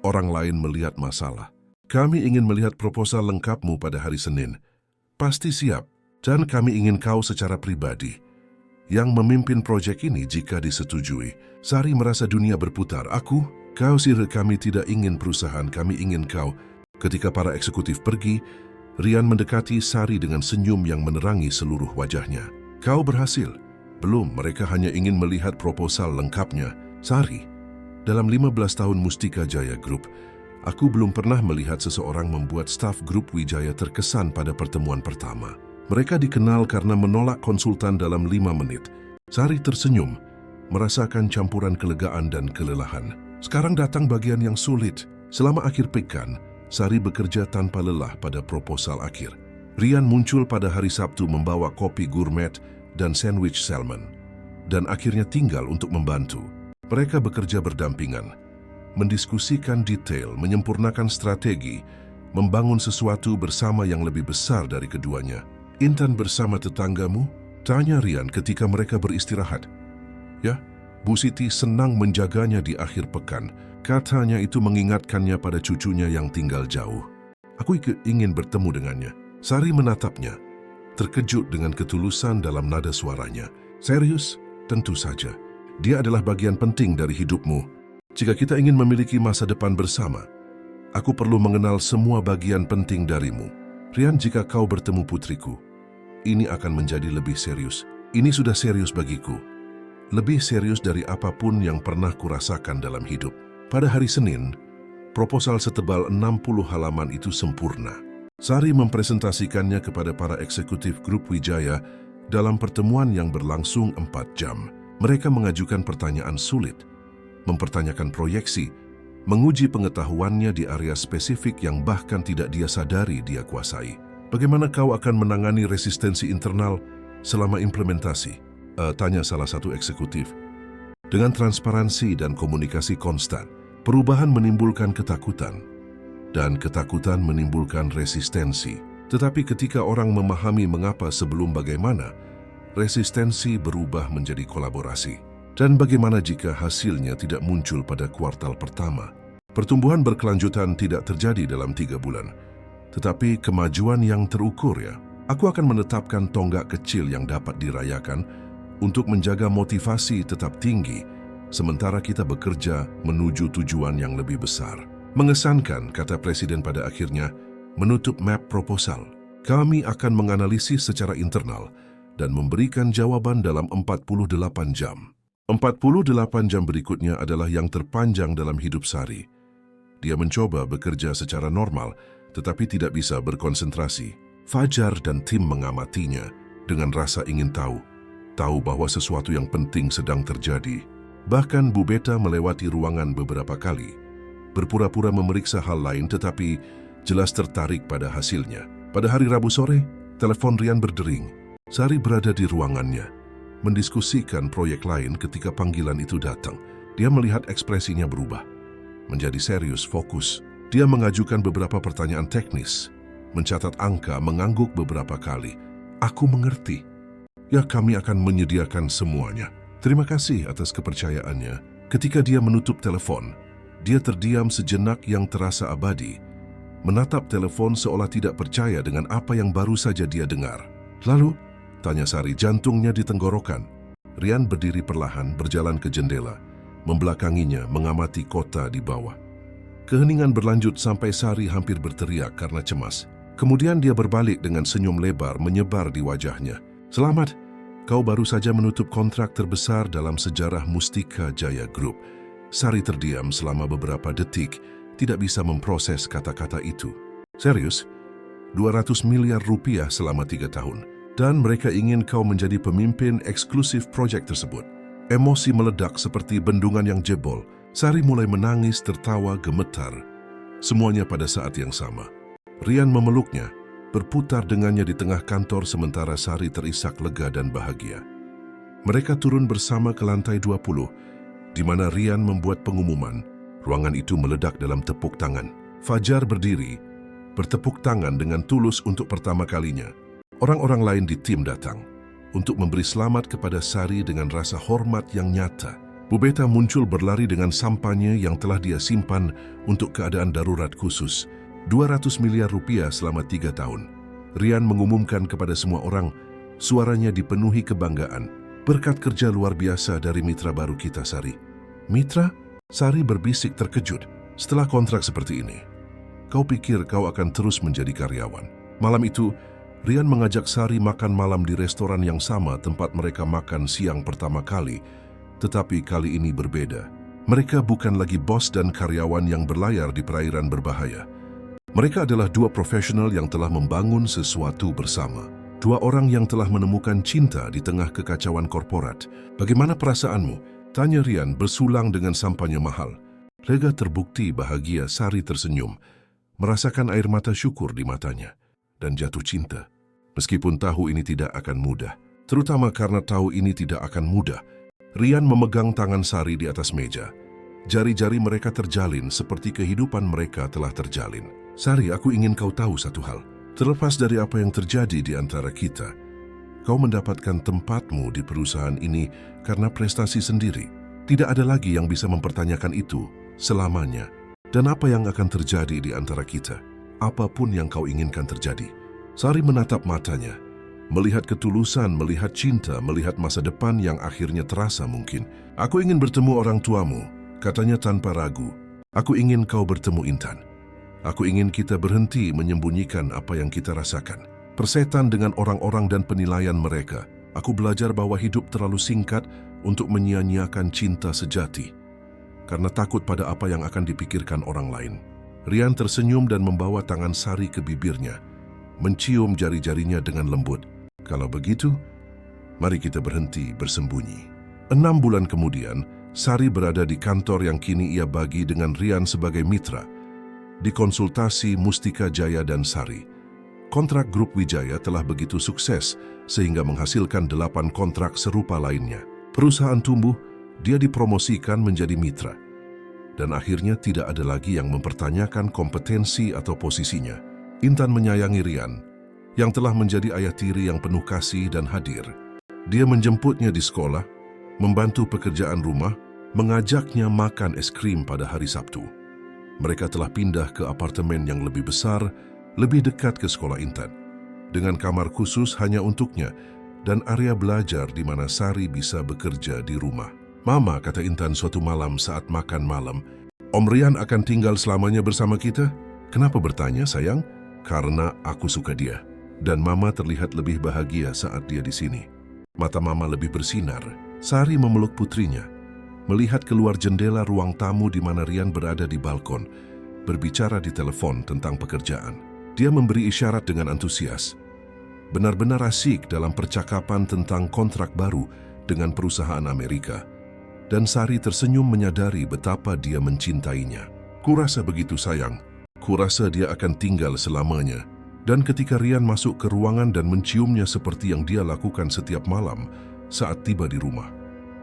orang lain melihat masalah. Kami ingin melihat proposal lengkapmu pada hari Senin. Pasti siap. Dan kami ingin kau secara pribadi yang memimpin proyek ini jika disetujui. Sari merasa dunia berputar. Kau sih, kami tidak ingin perusahaan, kami ingin kau. Ketika para eksekutif pergi, Rian mendekati Sari dengan senyum yang menerangi seluruh wajahnya. Kau berhasil. Belum, mereka hanya ingin melihat proposal lengkapnya. Sari, dalam 15 tahun Mustika Jaya Group, aku belum pernah melihat seseorang membuat staf Grup Wijaya terkesan pada pertemuan pertama. Mereka dikenal karena menolak konsultan dalam 5 menit. Sari tersenyum, merasakan campuran kelegaan dan kelelahan. Sekarang datang bagian yang sulit. Selama akhir pekan, Sari bekerja tanpa lelah pada proposal akhir. Rian muncul pada hari Sabtu membawa kopi gourmet dan sandwich salmon, dan akhirnya tinggal untuk membantu. Mereka bekerja berdampingan, mendiskusikan detail, menyempurnakan strategi, membangun sesuatu bersama yang lebih besar dari keduanya. Intan bersama tetanggamu? Tanya Rian ketika mereka beristirahat. Ya, Bu Siti senang menjaganya di akhir pekan. Katanya itu mengingatkannya pada cucunya yang tinggal jauh. Aku ingin bertemu dengannya. Sari menatapnya, terkejut dengan ketulusan dalam nada suaranya. Serius? Tentu saja. Dia adalah bagian penting dari hidupmu. Jika kita ingin memiliki masa depan bersama, aku perlu mengenal semua bagian penting darimu. Rian, jika kau bertemu putriku, ini akan menjadi lebih serius. Ini sudah serius bagiku. Lebih serius dari apapun yang pernah kurasakan dalam hidup. Pada hari Senin, proposal setebal 60 halaman itu sempurna. Sari mempresentasikannya kepada para eksekutif Grup Wijaya dalam pertemuan yang berlangsung 4 jam. Mereka mengajukan pertanyaan sulit, mempertanyakan proyeksi, menguji pengetahuannya di area spesifik yang bahkan tidak dia sadari dia kuasai. Bagaimana kau akan menangani resistensi internal selama implementasi? Tanya salah satu eksekutif. Dengan transparansi dan komunikasi konstan, perubahan menimbulkan ketakutan, dan ketakutan menimbulkan resistensi. Tetapi ketika orang memahami mengapa sebelum bagaimana, resistensi berubah menjadi kolaborasi. Dan bagaimana jika hasilnya tidak muncul pada kuartal pertama? Pertumbuhan berkelanjutan tidak terjadi dalam 3 bulan, tetapi kemajuan yang terukur ya. Aku akan menetapkan tonggak kecil yang dapat dirayakan untuk menjaga motivasi tetap tinggi, sementara kita bekerja menuju tujuan yang lebih besar. Mengesankan, kata Presiden pada akhirnya, menutup map proposal. Kami akan menganalisis secara internal dan memberikan jawaban dalam 48 jam. 48 jam berikutnya adalah yang terpanjang dalam hidup Sari. Dia mencoba bekerja secara normal, tetapi tidak bisa berkonsentrasi. Fajar dan tim mengamatinya dengan rasa ingin tahu bahwa sesuatu yang penting sedang terjadi. Bahkan Bu Beta melewati ruangan beberapa kali, berpura-pura memeriksa hal lain tetapi jelas tertarik pada hasilnya. Pada hari Rabu sore, telepon Rian berdering. Sari berada di ruangannya, mendiskusikan proyek lain ketika panggilan itu datang. Dia melihat ekspresinya berubah, menjadi serius, fokus. Dia mengajukan beberapa pertanyaan teknis, mencatat angka, mengangguk beberapa kali. Aku mengerti. Ya, kami akan menyediakan semuanya. Terima kasih atas kepercayaannya. Ketika dia menutup telepon, dia terdiam sejenak yang terasa abadi, menatap telepon seolah tidak percaya dengan apa yang baru saja dia dengar. Lalu, tanya Sari, jantungnya di tenggorokan. Rian berdiri perlahan, berjalan ke jendela, membelakanginya, mengamati kota di bawah. Keheningan berlanjut sampai Sari hampir berteriak karena cemas. Kemudian dia berbalik dengan senyum lebar menyebar di wajahnya. Selamat, kau baru saja menutup kontrak terbesar dalam sejarah Mustika Jaya Group. Sari terdiam selama beberapa detik, tidak bisa memproses kata-kata itu. Serius? 200 miliar rupiah selama 3 tahun. Dan mereka ingin kau menjadi pemimpin eksklusif proyek tersebut. Emosi meledak seperti bendungan yang jebol. Sari mulai menangis, tertawa, gemetar. Semuanya pada saat yang sama. Rian memeluknya, berputar dengannya di tengah kantor sementara Sari terisak lega dan bahagia. Mereka turun bersama ke lantai 20, di mana Rian membuat pengumuman. Ruangan itu meledak dalam tepuk tangan. Fajar berdiri, bertepuk tangan dengan tulus untuk pertama kalinya. Orang-orang lain di tim datang untuk memberi selamat kepada Sari dengan rasa hormat yang nyata. Bu Beta muncul berlari dengan sampahnya yang telah dia simpan untuk keadaan darurat khusus. 200 miliar rupiah selama 3 tahun. Rian mengumumkan kepada semua orang, suaranya dipenuhi kebanggaan. Berkat kerja luar biasa dari mitra baru kita, Sari. Mitra? Sari berbisik terkejut. Setelah kontrak seperti ini, kau pikir kau akan terus menjadi karyawan? Malam itu, Rian mengajak Sari makan malam di restoran yang sama tempat mereka makan siang pertama kali. Tetapi kali ini berbeda. Mereka bukan lagi bos dan karyawan yang berlayar di perairan berbahaya. Mereka adalah 2 profesional yang telah membangun sesuatu bersama. 2 orang yang telah menemukan cinta di tengah kekacauan korporat. Bagaimana perasaanmu? Tanya Rian bersulang dengan sampahnya mahal. Lega, terbukti, bahagia. Sari tersenyum, merasakan air mata syukur di matanya, dan jatuh cinta. Meskipun tahu ini tidak akan mudah, terutama karena tahu ini tidak akan mudah. Rian memegang tangan Sari di atas meja. Jari-jari mereka terjalin seperti kehidupan mereka telah terjalin. Sari, aku ingin kau tahu satu hal. Terlepas dari apa yang terjadi di antara kita, kau mendapatkan tempatmu di perusahaan ini karena prestasi sendiri. Tidak ada lagi yang bisa mempertanyakan itu selamanya. Dan apa yang akan terjadi di antara kita? Apapun yang kau inginkan terjadi. Sari menatap matanya, melihat ketulusan, melihat cinta, melihat masa depan yang akhirnya terasa mungkin. Aku ingin bertemu orang tuamu, katanya tanpa ragu. Aku ingin kau bertemu Intan. Aku ingin kita berhenti menyembunyikan apa yang kita rasakan. Persetan dengan orang-orang dan penilaian mereka. Aku belajar bahwa hidup terlalu singkat untuk menyia-nyiakan cinta sejati, karena takut pada apa yang akan dipikirkan orang lain. Rian tersenyum dan membawa tangan Sari ke bibirnya, mencium jari-jarinya dengan lembut. Kalau begitu, mari kita berhenti bersembunyi. 6 bulan kemudian, Sari berada di kantor yang kini ia bagi dengan Rian sebagai mitra, di konsultasi Mustika Jaya dan Sari. Kontrak grup Wijaya telah begitu sukses sehingga menghasilkan 8 kontrak serupa lainnya. Perusahaan tumbuh, dia dipromosikan menjadi mitra. Dan akhirnya tidak ada lagi yang mempertanyakan kompetensi atau posisinya. Intan menyayangi Rian, yang telah menjadi ayah tiri yang penuh kasih dan hadir. Dia menjemputnya di sekolah, membantu pekerjaan rumah, mengajaknya makan es krim pada hari Sabtu. Mereka telah pindah ke apartemen yang lebih besar, lebih dekat ke sekolah Intan, dengan kamar khusus hanya untuknya dan area belajar di mana Sari bisa bekerja di rumah. "Mama," kata Intan suatu malam saat makan malam, "Om Rian akan tinggal selamanya bersama kita?" "Kenapa bertanya, sayang?" "Karena aku suka dia." Dan Mama terlihat lebih bahagia saat dia di sini. Mata Mama lebih bersinar. Sari memeluk putrinya, melihat keluar jendela ruang tamu di mana Rian berada di balkon, berbicara di telepon tentang pekerjaan. Dia memberi isyarat dengan antusias. Benar-benar asik dalam percakapan tentang kontrak baru dengan perusahaan Amerika. Dan Sari tersenyum menyadari betapa dia mencintainya. "Kurasa begitu, sayang. Kurasa dia akan tinggal selamanya." Dan ketika Rian masuk ke ruangan dan menciumnya seperti yang dia lakukan setiap malam saat tiba di rumah,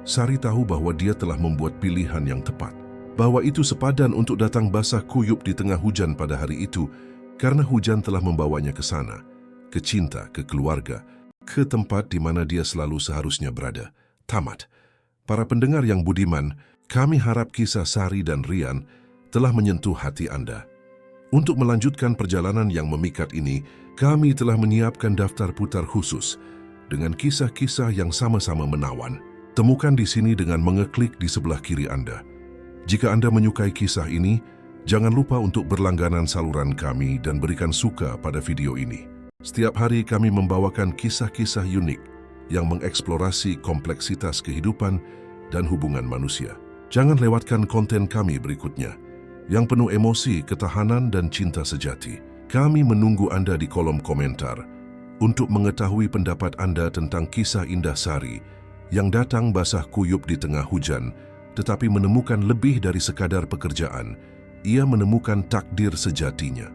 Sari tahu bahwa dia telah membuat pilihan yang tepat. Bahwa itu sepadan untuk datang basah kuyup di tengah hujan pada hari itu, karena hujan telah membawanya ke sana, ke cinta, ke keluarga, ke tempat di mana dia selalu seharusnya berada. Tamat. Para pendengar yang budiman, kami harap kisah Sari dan Rian telah menyentuh hati Anda. Untuk melanjutkan perjalanan yang memikat ini, kami telah menyiapkan daftar putar khusus dengan kisah-kisah yang sama-sama menawan. Temukan di sini dengan mengeklik di sebelah kiri Anda. Jika Anda menyukai kisah ini, jangan lupa untuk berlangganan saluran kami dan berikan suka pada video ini. Setiap hari kami membawakan kisah-kisah unik yang mengeksplorasi kompleksitas kehidupan dan hubungan manusia. Jangan lewatkan konten kami berikutnya, yang penuh emosi, ketahanan, dan cinta sejati. Kami menunggu Anda di kolom komentar untuk mengetahui pendapat Anda tentang kisah indah Sari yang datang basah kuyup di tengah hujan, tetapi menemukan lebih dari sekadar pekerjaan. Ia menemukan takdir sejatinya.